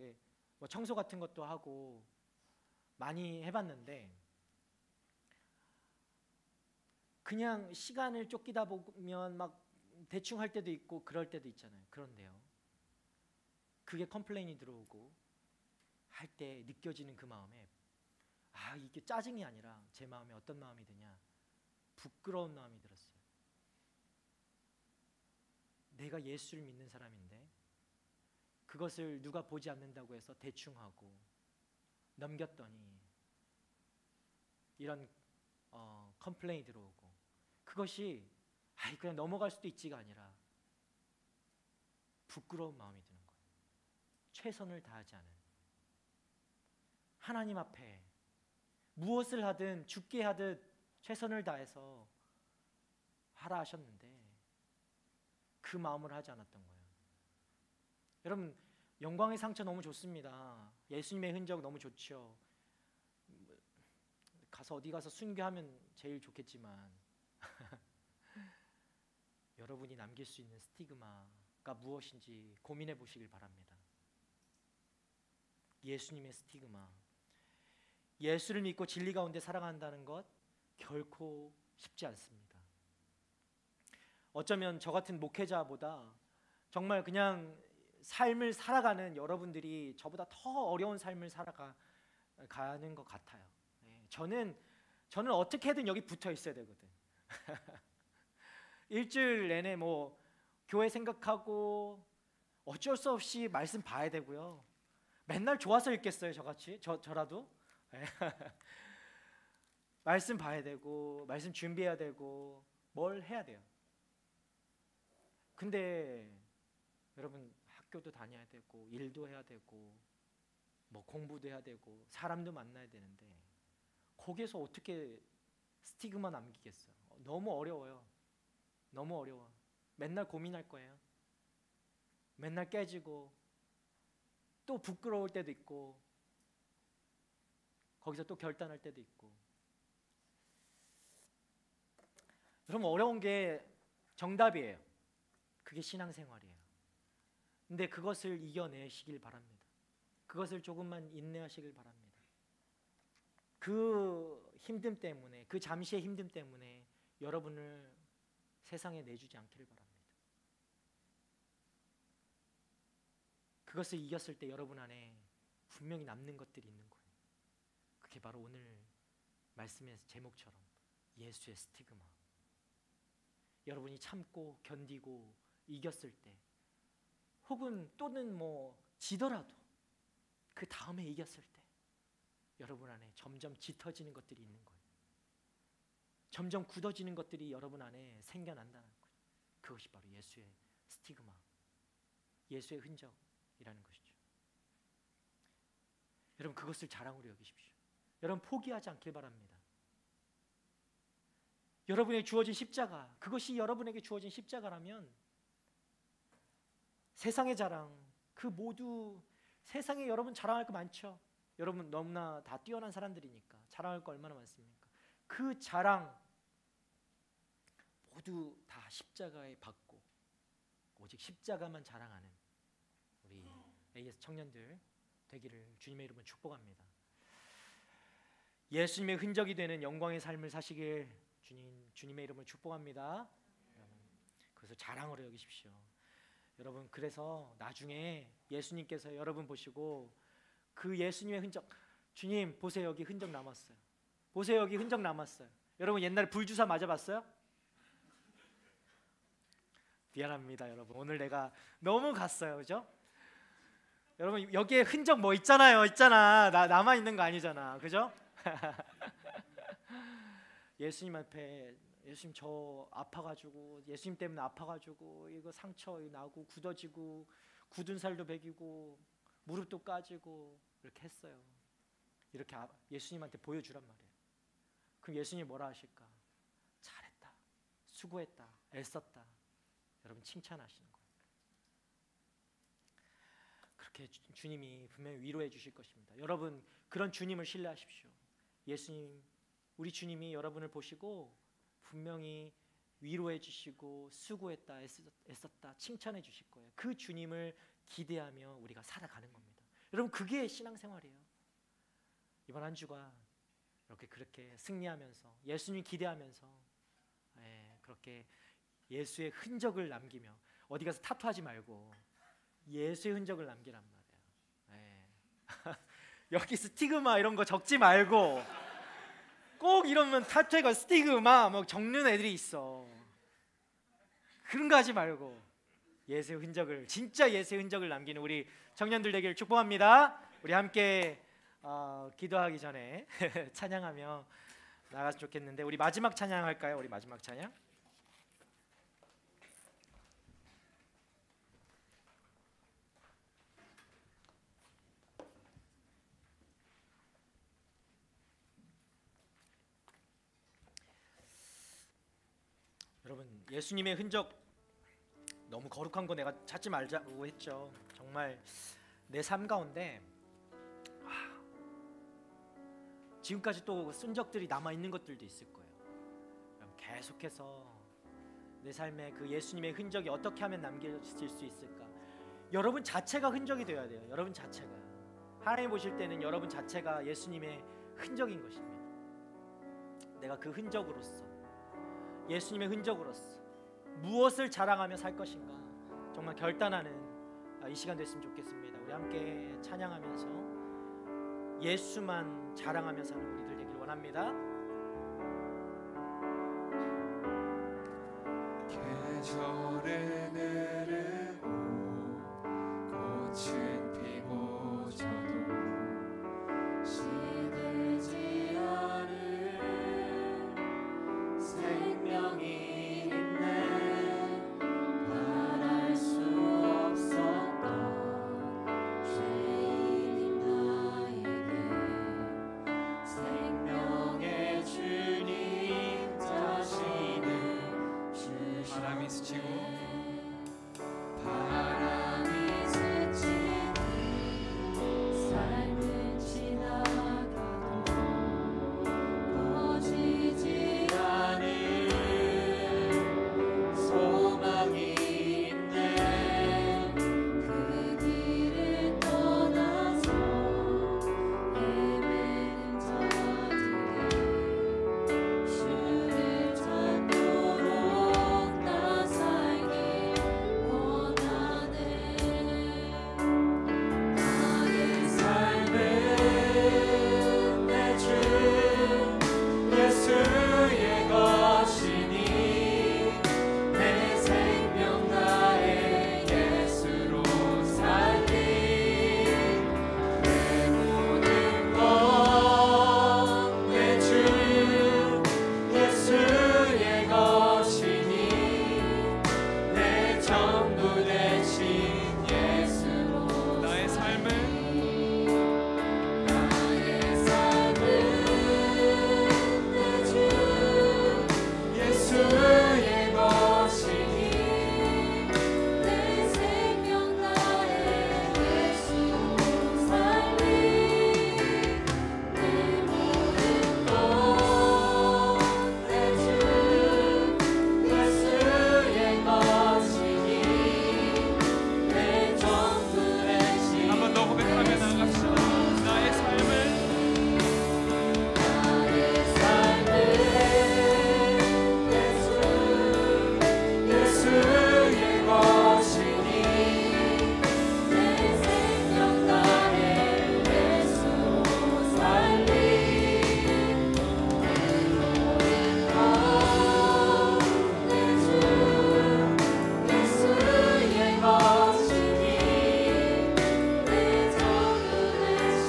청소 같은 것도 하고 많이 해봤는데 그냥 시간을 쫓기다 보면 막 대충 할 때도 있고 그럴 때도 있잖아요. 그런데요, 그게 컴플레인이 들어오고 할 때 느껴지는 그 마음에 이게 짜증이 아니라 제 마음에 어떤 마음이 드냐, 부끄러운 마음이 들었어요. 내가 예수를 믿는 사람인데 그것을 누가 보지 않는다고 해서 대충 하고 넘겼더니 이런 컴플레인이 들어오고, 그것이 그냥 넘어갈 수도 있지가 아니라 부끄러운 마음이 드는 거예요. 최선을 다하지 않은, 하나님 앞에 무엇을 하든 죽게 하듯 최선을 다해서 하라 하셨는데 그 마음을 하지 않았던 거예요. 여러분, 영광의 상처 너무 좋습니다. 예수님의 흔적 너무 좋죠. 어디 가서 순교하면 제일 좋겠지만 여러분이 남길 수 있는 스티그마가 무엇인지 고민해 보시길 바랍니다. 예수님의 스티그마, 예수를 믿고 진리 가운데 살아간다는 것, 결코 쉽지 않습니다. 어쩌면 저 같은 목회자보다 정말 그냥 삶을 살아가는 여러분들이 저보다 더 어려운 삶을 살아가는 것 같아요. 저는 어떻게든 여기 붙어 있어야 되거든. 일주일 내내 뭐 교회 생각하고 어쩔 수 없이 말씀 봐야 되고요. 맨날 좋아서 읽겠어요, 저같이? 저라도? 말씀 봐야 되고 말씀 준비해야 되고 뭘 해야 돼요. 근데 여러분, 학교도 다녀야 되고 일도 해야 되고 뭐 공부도 해야 되고 사람도 만나야 되는데 거기에서 어떻게 스티그마 남기겠어요? 너무 어려워요. 너무 어려워. 맨날 고민할 거예요. 맨날 깨지고 또 부끄러울 때도 있고 거기서 또 결단할 때도 있고. 그럼 어려운 게 정답이에요. 그게 신앙생활이에요. 근데 그것을 이겨내시길 바랍니다. 그것을 조금만 인내하시길 바랍니다. 그 힘듦 때문에, 그 잠시의 힘듦 때문에 여러분을 세상에 내주지 않기를 바랍니다. 그것을 이겼을 때 여러분 안에 분명히 남는 것들이 있는 거예요. 그게 바로 오늘 말씀의 제목처럼 예수의 스티그마. 여러분이 참고 견디고 이겼을 때, 혹은 또는 뭐 지더라도 그 다음에 이겼을 때 여러분 안에 점점 짙어지는 것들이 있는 거예요. 점점 굳어지는 것들이 여러분 안에 생겨난다는 거예요. 그것이 바로 예수의 스티그마, 예수의 흔적이라는 것이죠. 여러분, 그것을 자랑으로 여기십시오. 여러분, 포기하지 않길 바랍니다. 여러분에게 주어진 십자가, 그것이 여러분에게 주어진 십자가라면 세상의 자랑, 그 모두, 세상에 여러분 자랑할 거 많죠. 여러분 너무나 다 뛰어난 사람들이니까 자랑할 거 얼마나 많습니까? 그 자랑 모두 다 십자가에 받고 오직 십자가만 자랑하는 우리 AS 청년들 되기를 주님의 이름으로 축복합니다. 예수님의 흔적이 되는 영광의 삶을 사시길 주님의 이름으로 축복합니다. 그래서 자랑으로 여기십시오. 여러분, 그래서 나중에 예수님께서 여러분 보시고 그 예수님의 흔적, 주님 보세요, 여기 흔적 남았어요. 보세요, 여기 흔적 남았어요. 여러분 옛날에 불주사 맞아봤어요? 미안합니다 여러분, 오늘 내가 너무 갔어요, 그죠? 여러분 여기에 흔적 뭐 있잖아요. 남아 있는 거 아니잖아, 그죠? 예수님 앞에, 예수님 저 아파가지고, 예수님 때문에 아파가지고 이거 상처 나고 굳어지고 굳은 살도 배기고 무릎도 까지고 이렇게 했어요. 이렇게 예수님한테 보여주란 말이에요. 그럼 예수님이 뭐라 하실까? 잘했다, 수고했다, 애썼다. 여러분 칭찬하시는 거예요. 그렇게 주님이 분명히 위로해 주실 것입니다. 여러분 그런 주님을 신뢰하십시오. 예수님, 우리 주님이 여러분을 보시고 분명히 위로해 주시고 수고했다, 애썼다 칭찬해 주실 거예요. 그 주님을 기대하며 우리가 살아가는 겁니다. 여러분 그게 신앙생활이에요. 이번 한 주가 그렇게 승리하면서 예수님 기대하면서 그렇게 예수의 흔적을 남기며, 어디 가서 타투하지 말고 예수의 흔적을 남기란 말이에요. 여기 스티그마 이런 거 적지 말고, 꼭 이러면 타투가 스티그마 뭐 적는 애들이 있어. 그런 거 하지 말고 예수의 흔적을, 진짜 예수의 흔적을 남기는 우리 청년들 되기를 축복합니다. 우리 함께 기도하기 전에 찬양하며 나갔으면 좋겠는데, 우리 마지막 찬양할까요? 우리 마지막 찬양. 여러분 예수님의 흔적, 너무 거룩한 거 내가 찾지 말자고 했죠. 정말 내 삶 가운데 지금까지 또 쓴 적들이 남아있는 것들도 있을 거예요. 계속해서 내 삶에 그 예수님의 흔적이 어떻게 하면 남겨질 수 있을까? 여러분 자체가 흔적이 되어야 돼요. 여러분 자체가, 하나님 보실 때는 여러분 자체가 예수님의 흔적인 것입니다. 내가 그 흔적으로서, 예수님의 흔적으로서 무엇을 자랑하며 살 것인가 정말 결단하는 이 시간 됐으면 좋겠습니다. 우리 함께 찬양하면서 예수만 자랑하며 사는 우리들 되길 원합니다. 계절은 흐르고 꽃은 피고 저도 시들지 않은 생명이 있네. 바랄 수 없었던 죄인인 나에게 생명의 주님 자신을 주시네. 바람이 스치고 바람이 스치고 삶은 지나가도 꺼지지 않은 소망이 있네. 그 길을 떠나서 헤매는 자들이 주를 찾도록 나 살길 원하네. 나의 삶은 내 주 예수의 것이니 내 생명 나의 예수로 살리. 내 모든 것 내 주 예수의 것이니 내 전부 되신 예수로 나의 삶은 내 주 예수의 것이니 내 생명 나의 예수로 살리. 내 모든 것 내 주 예수의 것이니 내 전부 되신. 한 번 더 고백하며 나갑시다. 나의 삶은 내 주 예수의 것이니 내 생명 나의 예수로 살리. 내 모든 것 내 주 예수의 것이니 내 전부 되신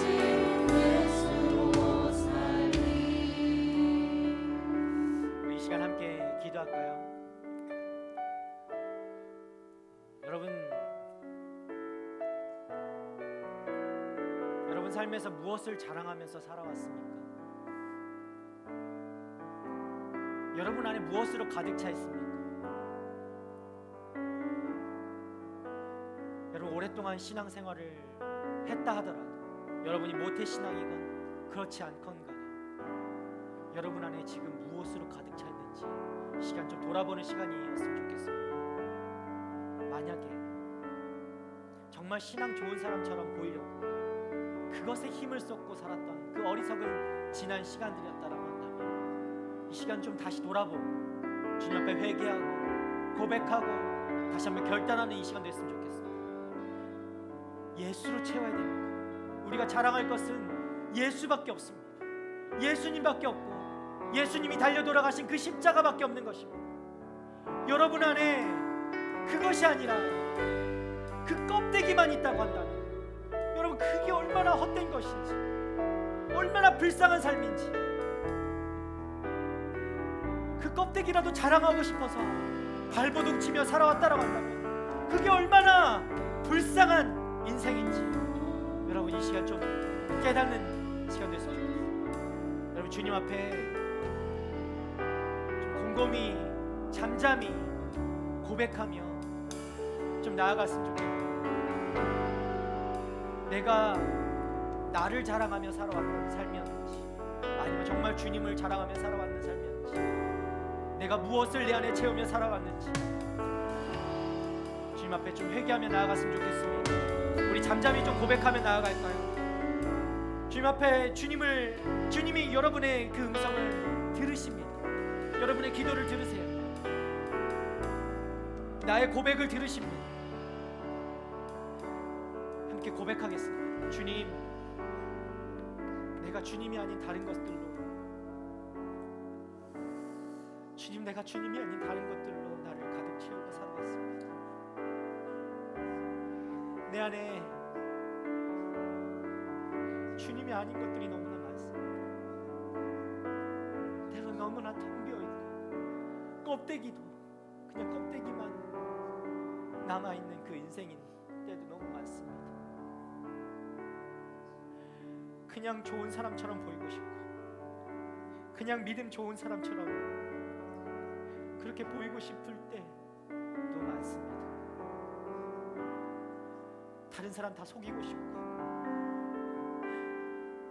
예수로 살리. 우리 이 시간 함께 기도할까요? 여러분 삶에서 무엇을 자랑하면서 살아왔습니까? 여러분 안에 무엇으로 가득 차 있습니까? 여러분 오랫동안 신앙생활을 했다 하더라도 여러분이 모태신앙이건 그렇지 않건 간에 여러분 안에 지금 무엇으로 가득 차 있는지 이 시간 좀 돌아보는 시간이었으면 좋겠습니다. 만약에 정말 신앙 좋은 사람처럼 보이려고 그것에 힘을 쏟고 살았던 그 어리석은 지난 시간들이었다라고 한다면 이 시간 좀 다시 돌아보고 주님 앞에 회개하고 고백하고 다시 한번 결단하는 이 시간 됐으면 좋겠습니다. 예수로 채워야 됩니다. 우리가 자랑할 것은 예수밖에 없습니다. 예수님밖에 없고 예수님이 달려 돌아가신 그 십자가밖에 없는 것입니다. 여러분 안에 그것이 아니라 그 껍데기만 있다고 한다면 여러분 그게 얼마나 헛된 것인지, 얼마나 불쌍한 삶인지, 그 껍데기라도 자랑하고 싶어서 발버둥 치며 살아왔다라고 한다면 그게 얼마나 불쌍한 인생인지 여러분 이 시간 좀 깨닫는 시간 됐으면 좋겠습니다. 여러분 주님 앞에 좀 곰곰이 잠잠히 고백하며 좀 나아갔으면 좋겠네요. 내가 나를 자랑하며 살아왔던 삶이었는지 아니면 정말 주님을 자랑하며 살아왔는 삶이었는지, 내가 무엇을 내 안에 채우며 살아왔는지 주님 앞에 좀 회개하며 나아갔으면 좋겠습니다. 우리 잠잠히 좀 고백하며 나아갈까요? 주님 앞에 주님이 여러분의 그 음성을 들으십니다. 여러분의 기도를 들으세요. 나의 고백을 들으십니다. 함께 고백하겠습니다. 주님, 내가 주님이 아닌 다른 것들로, 주님, 내가 주님이 아닌 다른 것들로 나를 가득 채우고 살아왔습니다. 내 안에 주님이 아닌 것들이 너무나 많습니다. 때로 너무나 텅 비어있고 껍데기도 그냥 껍데기만 남아있는 그 인생인 때도 너무 많습니다. 그냥 좋은 사람처럼 보이고 싶고 그냥 믿음 좋은 사람처럼 그렇게 보이고 싶을 때도 많습니다. 다른 사람 다 속이고 싶고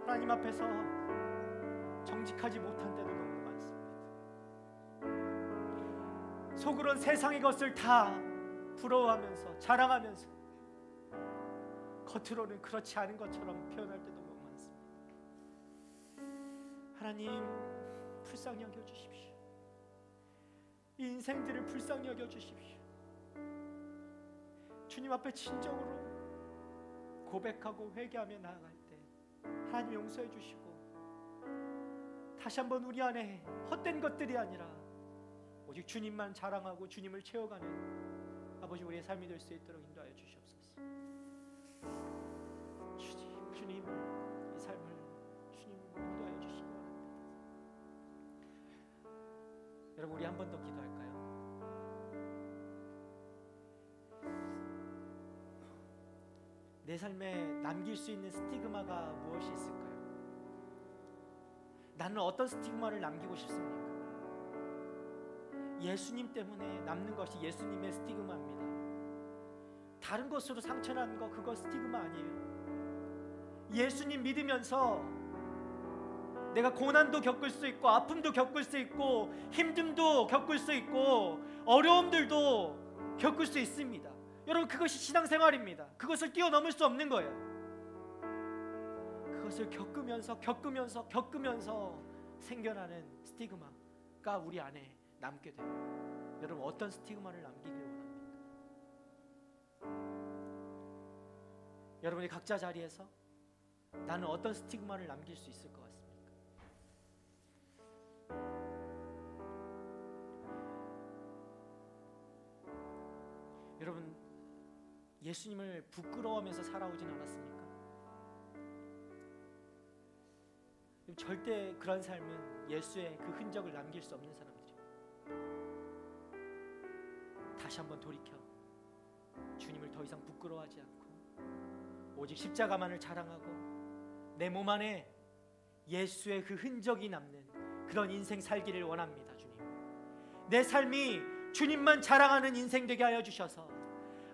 하나님 앞에서 정직하지 못한 때도 너무 많습니다. 속으론 세상의 것을 다 부러워하면서 자랑하면서 겉으로는 그렇지 않은 것처럼 표현할 때도 너무 많습니다. 하나님, 불쌍히 여겨주십시오. 이 인생들을 불쌍히 여겨주십시오. 주님 앞에 진정으로 고백하고 회개하며 나아갈 때 하나님 용서해 주시고 다시 한번 우리 안에 헛된 것들이 아니라 오직 주님만 자랑하고 주님을 채워가는 아버지 우리의 삶이 될 수 있도록 인도하여 주시옵소서. 주님, 이 삶을 주님으로 인도하여 주시기 바랍니다. 여러분, 우리 한 번 더 기도할까요? 내 삶에 남길 수 있는 스티그마가 무엇이 있을까요? 나는 어떤 스티그마를 남기고 싶습니까? 예수님 때문에 남는 것이 예수님의 스티그마입니다. 다른 것으로 상처난 거, 그거 스티그마 아니에요. 예수님 믿으면서 내가 고난도 겪을 수 있고 아픔도 겪을 수 있고 힘듦도 겪을 수 있고 어려움들도 겪을 수 있습니다. 여러분, 그것이 신앙생활입니다. 그것을 뛰어넘을 수 없는 거예요. 그것을 겪으면서 생겨나는 스티그마가 우리 안에 남게 돼요. 여러분, 어떤 스티그마를 남기길 원합니까? 여러분이 각자 자리에서 나는 어떤 스티그마를 남길 수 있을 것 같습니까? 여러분, 예수님을 부끄러워하면서 살아오진 않았습니까? 절대 그런 삶은 예수의 그 흔적을 남길 수 없는 사람들이에요. 다시 한번 돌이켜 주님을 더 이상 부끄러워하지 않고 오직 십자가만을 자랑하고 내 몸 안에 예수의 그 흔적이 남는 그런 인생 살기를 원합니다. 주님, 내 삶이 주님만 자랑하는 인생 되게 하여 주셔서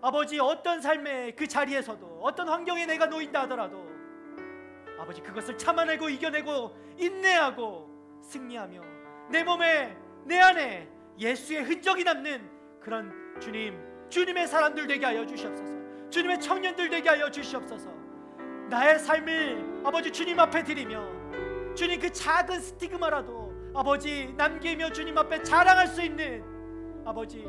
아버지, 어떤 삶의 그 자리에서도 어떤 환경에 내가 놓인다 하더라도 아버지, 그것을 참아내고 이겨내고 인내하고 승리하며 내 몸에 내 안에 예수의 흔적이 남는 그런 주님의 사람들 되게 하여 주시옵소서. 주님의 청년들 되게 하여 주시옵소서. 나의 삶을 아버지 주님 앞에 드리며 주님 그 작은 스티그마라도 아버지 남기며 주님 앞에 자랑할 수 있는 아버지,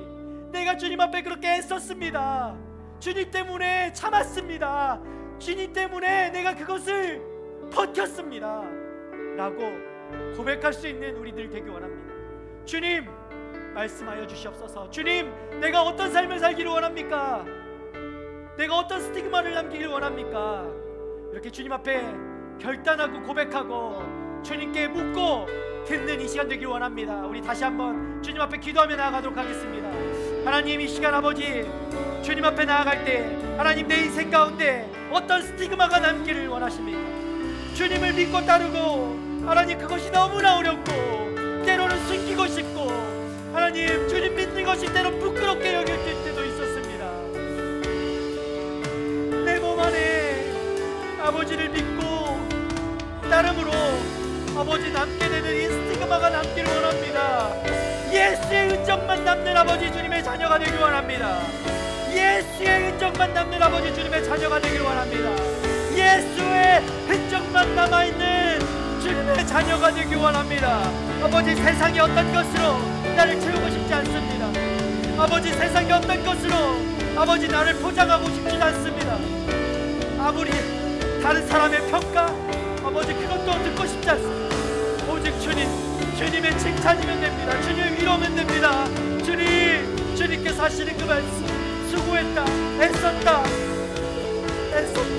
내가 주님 앞에 그렇게 애썼습니다. 주님 때문에 참았습니다. 주님 때문에 내가 그것을 버텼습니다 라고 고백할 수 있는 우리들 되기 원합니다. 주님, 말씀하여 주시옵소서. 주님, 내가 어떤 삶을 살기를 원합니까? 내가 어떤 스티그마를 남기길 원합니까? 이렇게 주님 앞에 결단하고 고백하고 주님께 묻고 듣는 이 시간 되길 원합니다. 우리 다시 한번 주님 앞에 기도하며 나아가도록 하겠습니다. 하나님, 이 시간 아버지 주님 앞에 나아갈 때 하나님, 내 인생 가운데 어떤 스티그마가 남기를 원하십니까? 주님을 믿고 따르고 하나님, 그것이 너무나 어렵고 때로는 숨기고 싶고 하나님, 주님 믿는 것이 때로 부끄럽게 여겨질 때도 있었습니다. 내 몸 안에 아버지를 믿고 따름으로 아버지 남게 되는 이 스티그마가 남기를 원합니다. 예수의 흔적만 남는 아버지 주님의 자녀가 되길 원합니다. 예수의 흔적만 남는 아버지 주님의 자녀가 되길 원합니다. 예수의 흔적만 남아있는 주님의 자녀가 되기 원합니다. 아버지, 세상이 어떤 것으로 나를 채우고 싶지 않습니다. 아버지, 세상이 어떤 것으로 아버지 나를 포장하고 싶지 않습니다. 아무리 다른 사람의 평가 아버지 그것도 듣고 싶지 않습니다. 오직 주님의 칭찬이면 됩니다. 주님의 위로면 됩니다. 주님께서 하시는 그 말씀, 수고했다, 애썼다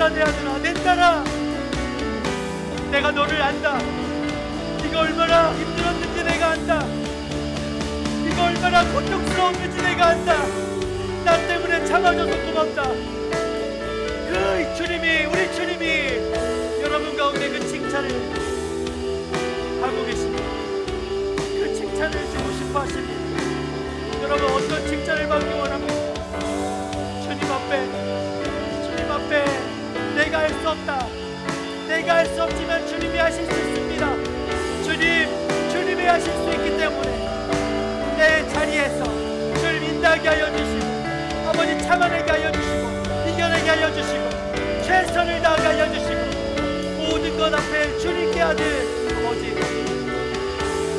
내 아들아, 내 딸아, 내가 너를 안다. 네가 얼마나 힘들었는지 내가 안다. 네가 얼마나 고통스러웠는지 내가 안다. 나 때문에 참아줘서 고맙다. 그 주님이, 우리 주님이 여러분 가운데 그 칭찬을 하고 계십니다. 그 칭찬을 주고 싶어 하십니다. 여러분, 어떤 칭찬을 받기 원합니까? 주님 앞에 내가 할 수 없다. 내가 할 수 없지만 주님이 하실 수 있습니다. 주님이 하실 수 있기 때문에 내 자리에서 주님 인도하게 하여 주시고, 아버지 참아내게 하여 주시고, 이겨내게 하여 주시고, 최선을 다하게 하여 주시고, 모든 것 앞에 주님께 아들 아버지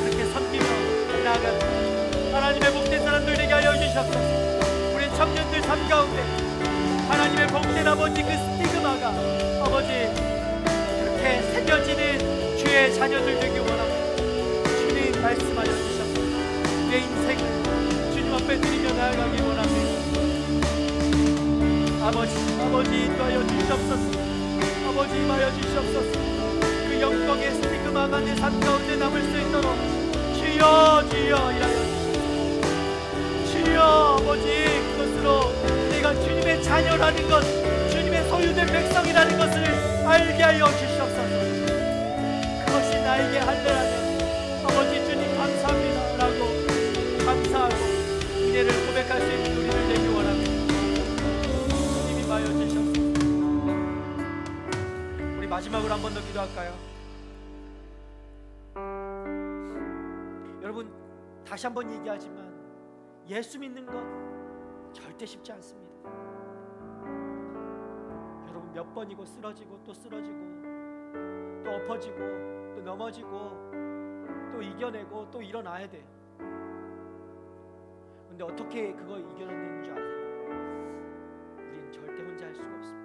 그렇게 섬기며 나아가는 하나님의 복된 사람들 되게 하여 주시옵소서. 우리 청년들 삶 가운데 하나님의 복된 아버지 그 스티그마가 아버지 그렇게 새겨지는 주의 자녀들 되기 원합니다. 주님 말씀하여 주셔서 내 인생을 주님 앞에 드리며 나아가기 원합니다. 아버지 인도하여 주시옵소서. 아버지 임하여 주시옵소서. 그 영광의 스티그마가 내 삶 가운데 남을 수 있도록 주여 일하여 주시옵소서. 주여 아버지, 그것으로 내가 주님의 자녀라는 것, 주님의 소유된 백성이라는 것을 알게 하여 주시옵소서. 그것이 나에게 할례라네. 아버지 주님 감사합니다 라고 감사하고 은혜를 고백할 수 있는 우리를 되기 원합니다. 주님이 임하여 주시옵소서. 우리 마지막으로 한 번 더 기도할까요? 여러분, 다시 한 번 얘기하지만 예수 믿는 것 절대 쉽지 않습니다. 여러분, 몇 번이고 쓰러지고 또 쓰러지고 또 엎어지고 또 넘어지고 또 이겨내고 또 일어나야 돼요. 근데 어떻게 그거 이겨내는 줄 아세요? 우린 절대 혼자 할 수가 없습니다.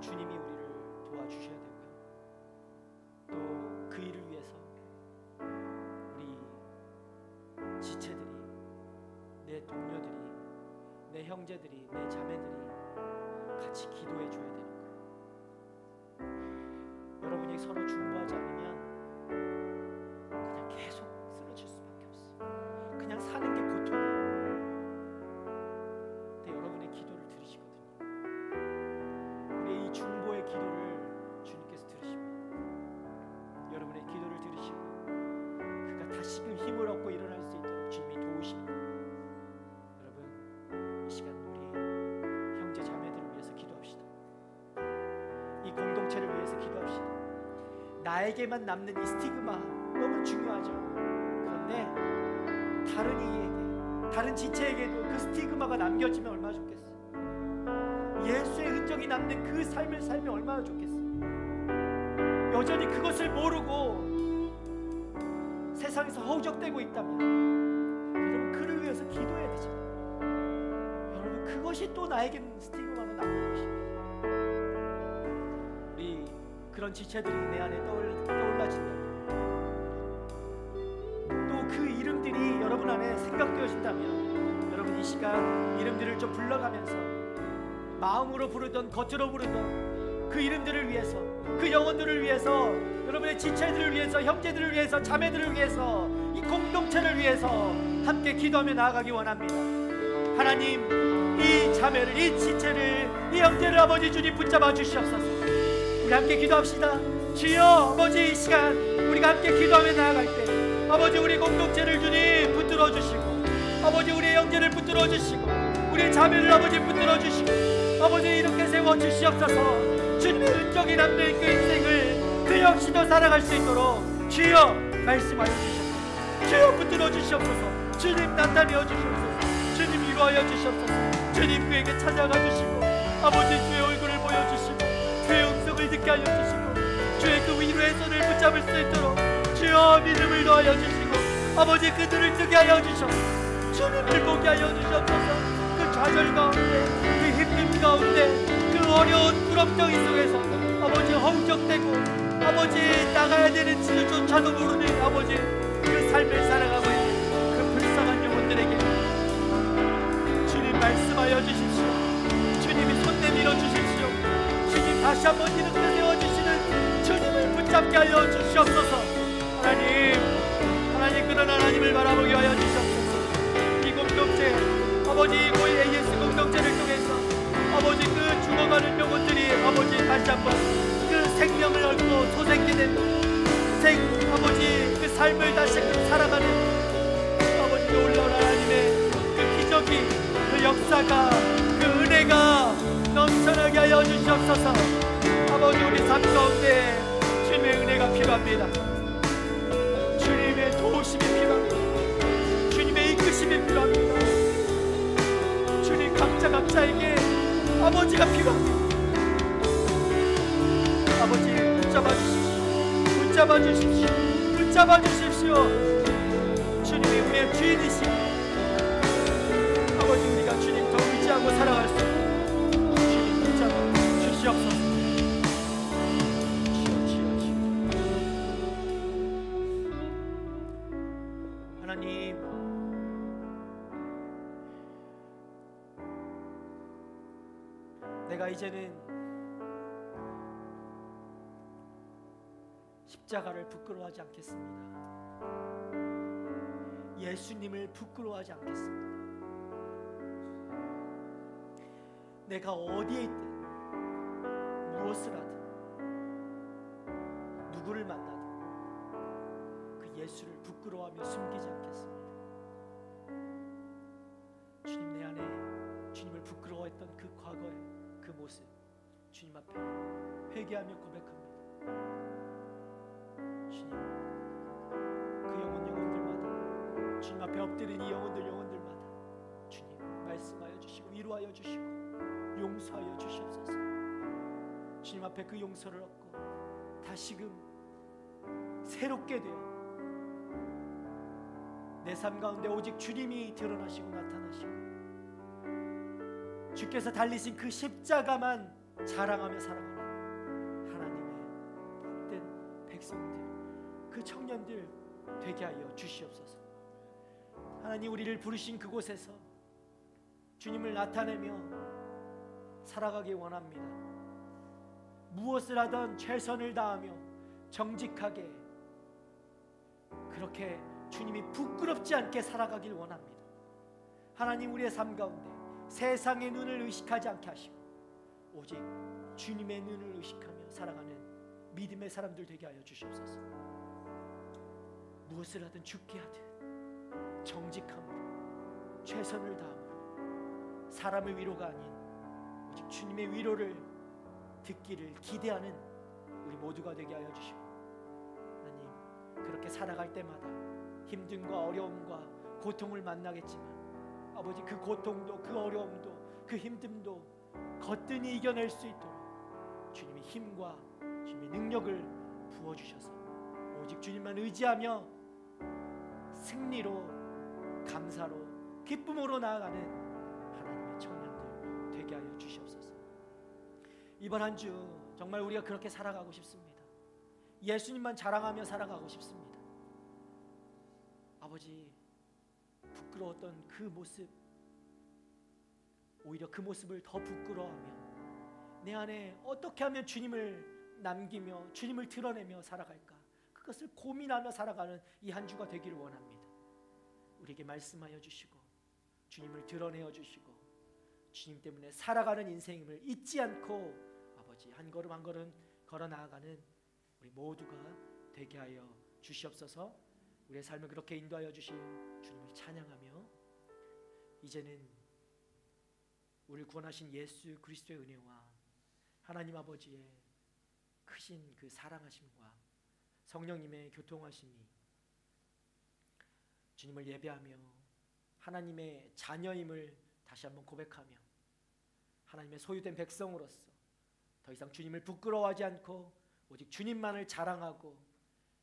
주님이 우리를 도와주셔야 되고요. 또 그 일을 위해서 우리 지체들이, 내 동료들이, 내 형제들이, 내 자매들이 같이 기도해 줘야 되는 거예요. 여러분이 서로 중보하지 않으면 그냥 계속 쓰러질 수밖에 없어요. 그냥 사는 게 고통이에요. 근데 여러분의 기도를 들으시거든요. 우리의 이 중보의 기도를 주님께서 들으십니다. 여러분의 기도를 들으시고 그가 다시금 힘을 얻고 일어날 수 있도록 주님이 도우십니다. 여러분, 이 시간 우리 형제 자매들을 위해서 기도합시다. 이 공동체를 위해서 기도합시다. 나에게만 남는 이 스티그마 너무 중요하죠. 그런데 다른 이에게, 다른 지체에게도 그 스티그마가 남겨지면 얼마나 좋겠어요. 예수의 흔적이 남는 그 삶을 살면 얼마나 좋겠어요. 여전히 그것을 모르고 세상에서 허우적대고 있다면 여러분, 그를 위해서 기도해야 되잖아요. 여러분, 그것이 또 나에게는 스티그마로 남는 것입니다. 우리 그런 지체들이 내 안에 떠올라진다면, 또 그 이름들이 여러분 안에 생각되어진다면, 여러분 이 시간 이름들을 좀 불러가면서 마음으로 부르던 겉으로 부르던 그 이름들을 위해서, 그 영혼들을 위해서, 여러분의 지체들을 위해서, 형제들을 위해서, 자매들을 위해서, 이 공동체를 위해서 함께 기도하며 나아가기 원합니다. 하나님, 이 자매를, 이 지체를, 이 형제를 아버지 주님 붙잡아 주시옵소서. 우리 함께 기도합시다. 주여 아버지, 이 시간 우리가 함께 기도하며 나아갈 때 아버지 우리 공동체를 주님 붙들어 주시고, 아버지 우리의 형제를 붙들어 주시고, 우리의 자매를 아버지 붙들어 주시고, 아버지 이렇게 세워 주시옵소서. 주님의 흔적이 남는 그 인생을 그 역시도 살아갈 수 있도록 주여 말씀하여 주시옵소서. 주여 붙들어 주시옵소서. 주님 나타내어 주시옵소서. 주님 위로하여 주시옵소서. 주님 그에게 찾아가 주시고, 아버지 주의 얼굴을 보여주시고, 그의 음성을 듣게 하여 주시고, 주의 그 위로의 손을 붙잡을 수 있도록 주여 믿음을 더하여 주시고 아버지 그 눈을 뜨게 하여 주셔서 주님을 보게 하여 주시옵소서. 그 좌절 가운데 그 힘듦 가운데 그 어려운 구렁텅이 속에서 아버지 허우적대고 아버지 나가야 되는 지조차도 모르는 아버지 그 삶을 살아가고 있는 그 불쌍한 영혼들에게 주님 말씀하여 주십시오. 주님이 손 내밀어 주십시오. 주님 다시 한번 일으켜 세워주시는 주님을 붙잡게 하여 주시옵소서. 하나님 그런 하나님을 바라보게 하여 주시옵소서. 이 공동체 아버지 고의 AS 공동체를 통해서 아버지 그 죽어가는 영혼들이 아버지 다시 한번 그 생명을 얻고 소생케 되는 아버지 그 삶을 다시금 살아가는 아버지 놀라운 하나님의 그 기적이 그 역사가 그 은혜가 넘쳐나게 하여 주시옵소서. 아버지 우리 삶 가운데 주님의 은혜가 필요합니다. 주님의 도우심이 필요합니다. 주님의 이끄심이 필요합니다. 주님 각자에게 아버지가 필요합니다. 아버지 붙잡아 주십시오. 붙잡아 주십시오. 붙잡아 주십시오. 주님이 우리의 주인이시오. 아버지 우리가 주님 더 의지하고 살아갈 수 있도록 주님 붙잡아 주시옵소서. 하나님 내가 이제는 십자가를 부끄러워하지 않겠습니다. 예수님을 부끄러워하지 않겠습니다. 내가 어디에 있든 무엇을 하든 누구를 만나든 그 예수를 부끄러워하며 숨기지 않겠습니다. 주님 내 안에 주님을 부끄러워했던 그 과거의 그 모습 주님 앞에 회개하며 고백합니다. 주님 그 영혼들마다 주님 앞에 엎드린 이 영혼들마다 주님 말씀하여 주시고 위로하여 주시고 용서하여 주시옵소서. 주님 앞에 그 용서를 얻고 다시금 새롭게 되어 내 삶 가운데 오직 주님이 드러나시고 나타나시고 주께서 달리신 그 십자가만 자랑하며 살아가는 하나님의 복된 백성들 그 청년들 되게 하여 주시옵소서. 하나님 우리를 부르신 그곳에서 주님을 나타내며 살아가기 원합니다. 무엇을 하든 최선을 다하며 정직하게 그렇게 주님이 부끄럽지 않게 살아가길 원합니다. 하나님 우리의 삶 가운데 세상의 눈을 의식하지 않게 하시고 오직 주님의 눈을 의식하며 살아가는 믿음의 사람들 되게 하여 주시옵소서. 무엇을 하든 죽게 하든 정직함으로 최선을 다함으로 사람의 위로가 아닌 오직 주님의 위로를 듣기를 기대하는 우리 모두가 되게 하여 주시고 하나님 그렇게 살아갈 때마다 힘듦과 어려움과 고통을 만나겠지만 아버지 그 고통도 그 어려움도 그 힘듦도 거뜬히 이겨낼 수 있도록 주님의 힘과 주님의 능력을 부어주셔서 오직 주님만 의지하며 승리로 감사로 기쁨으로 나아가는 하나님의 청년들 되게 하여 주시옵소서. 이번 한 주 정말 우리가 그렇게 살아가고 싶습니다. 예수님만 자랑하며 살아가고 싶습니다. 아버지 부끄러웠던 그 모습 오히려 그 모습을 더 부끄러워하며 내 안에 어떻게 하면 주님을 남기며 주님을 드러내며 살아갈까 그것을 고민하며 살아가는 이 한 주가 되기를 원합니다. 우리에게 말씀하여 주시고 주님을 드러내어 주시고 주님 때문에 살아가는 인생임을 잊지 않고 아버지 한 걸음 한 걸음 걸어 나아가는 우리 모두가 되게 하여 주시옵소서. 우리의 삶을 그렇게 인도하여 주신 주님을 찬양하며 이제는 우리를 구원하신 예수 그리스도의 은혜와 하나님 아버지의 크신 그 사랑하심과 성령님의 교통하심이 주님을 예배하며 하나님의 자녀임을 다시 한번 고백하며 하나님의 소유된 백성으로서 더 이상 주님을 부끄러워하지 않고 오직 주님만을 자랑하고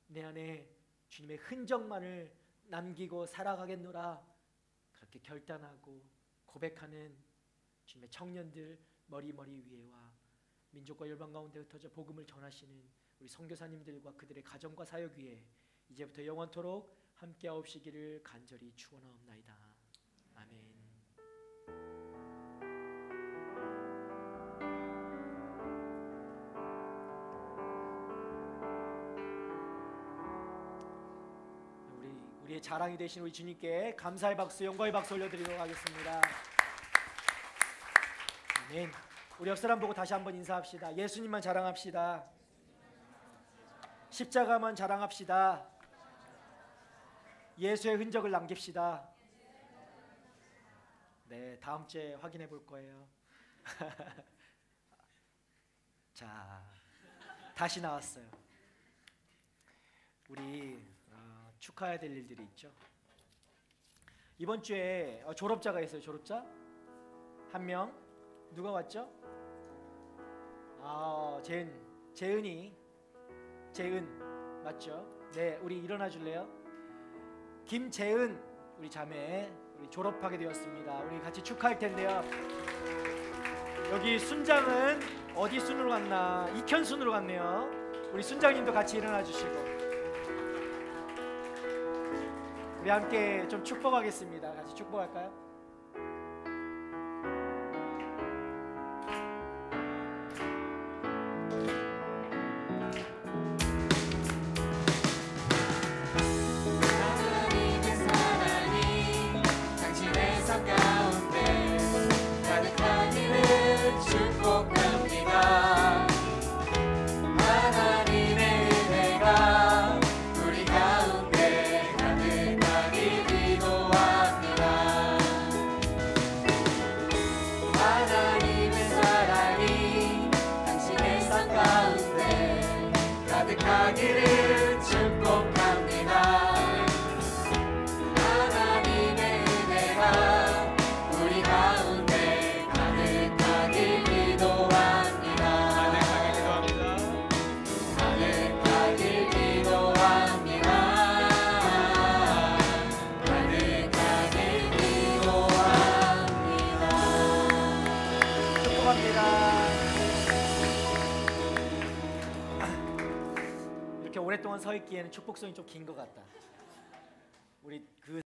내 안에 주님의 흔적만을 남기고 살아가겠노라, 그렇게 결단하고 고백하는 주님의 청년들 머리 위에와 민족과 열방 가운데 흩어져 복음을 전하시는 우리 선교사님들과 그들의 가정과 사역 위에 이제부터 영원토록 함께하옵시기를 간절히 축원하옵나이다. 아멘. 우리의 자랑이 되신 우리 주님께 감사의 박수, 영광의 박수 올려드리도록 하겠습니다. 아멘. 우리 옆 사람 보고 다시 한번 인사합시다. 예수님만 자랑합시다. 십자가만 자랑합시다. 예수의 흔적을 남깁시다. 네, 다음 주에 확인해 볼 거예요. 자, 다시 나왔어요. 우리 축하해야 될 일들이 있죠. 이번 주에 졸업자가 있어요. 졸업자 한 명. 누가 왔죠? 재은 맞죠? 네, 우리 일어나 줄래요? 김재은 우리 자매, 우리 졸업하게 되었습니다. 우리 같이 축하할 텐데요. 여기 순장은 어디 순으로 갔나? 익현 순으로 갔네요. 우리 순장님도 같이 일어나 주시고 우리 함께 좀 축복하겠습니다. 같이 축복할까요? 가득하기를 축복합니다. 하나님의 은혜가 우리 가운데 가득하길 기도합니다. 가득하길 기도합니다. 가득하길 기도합니다. 축복합니다. 오랫동안 서 있기에는 축복성이 좀 긴 것 같다. 우리 그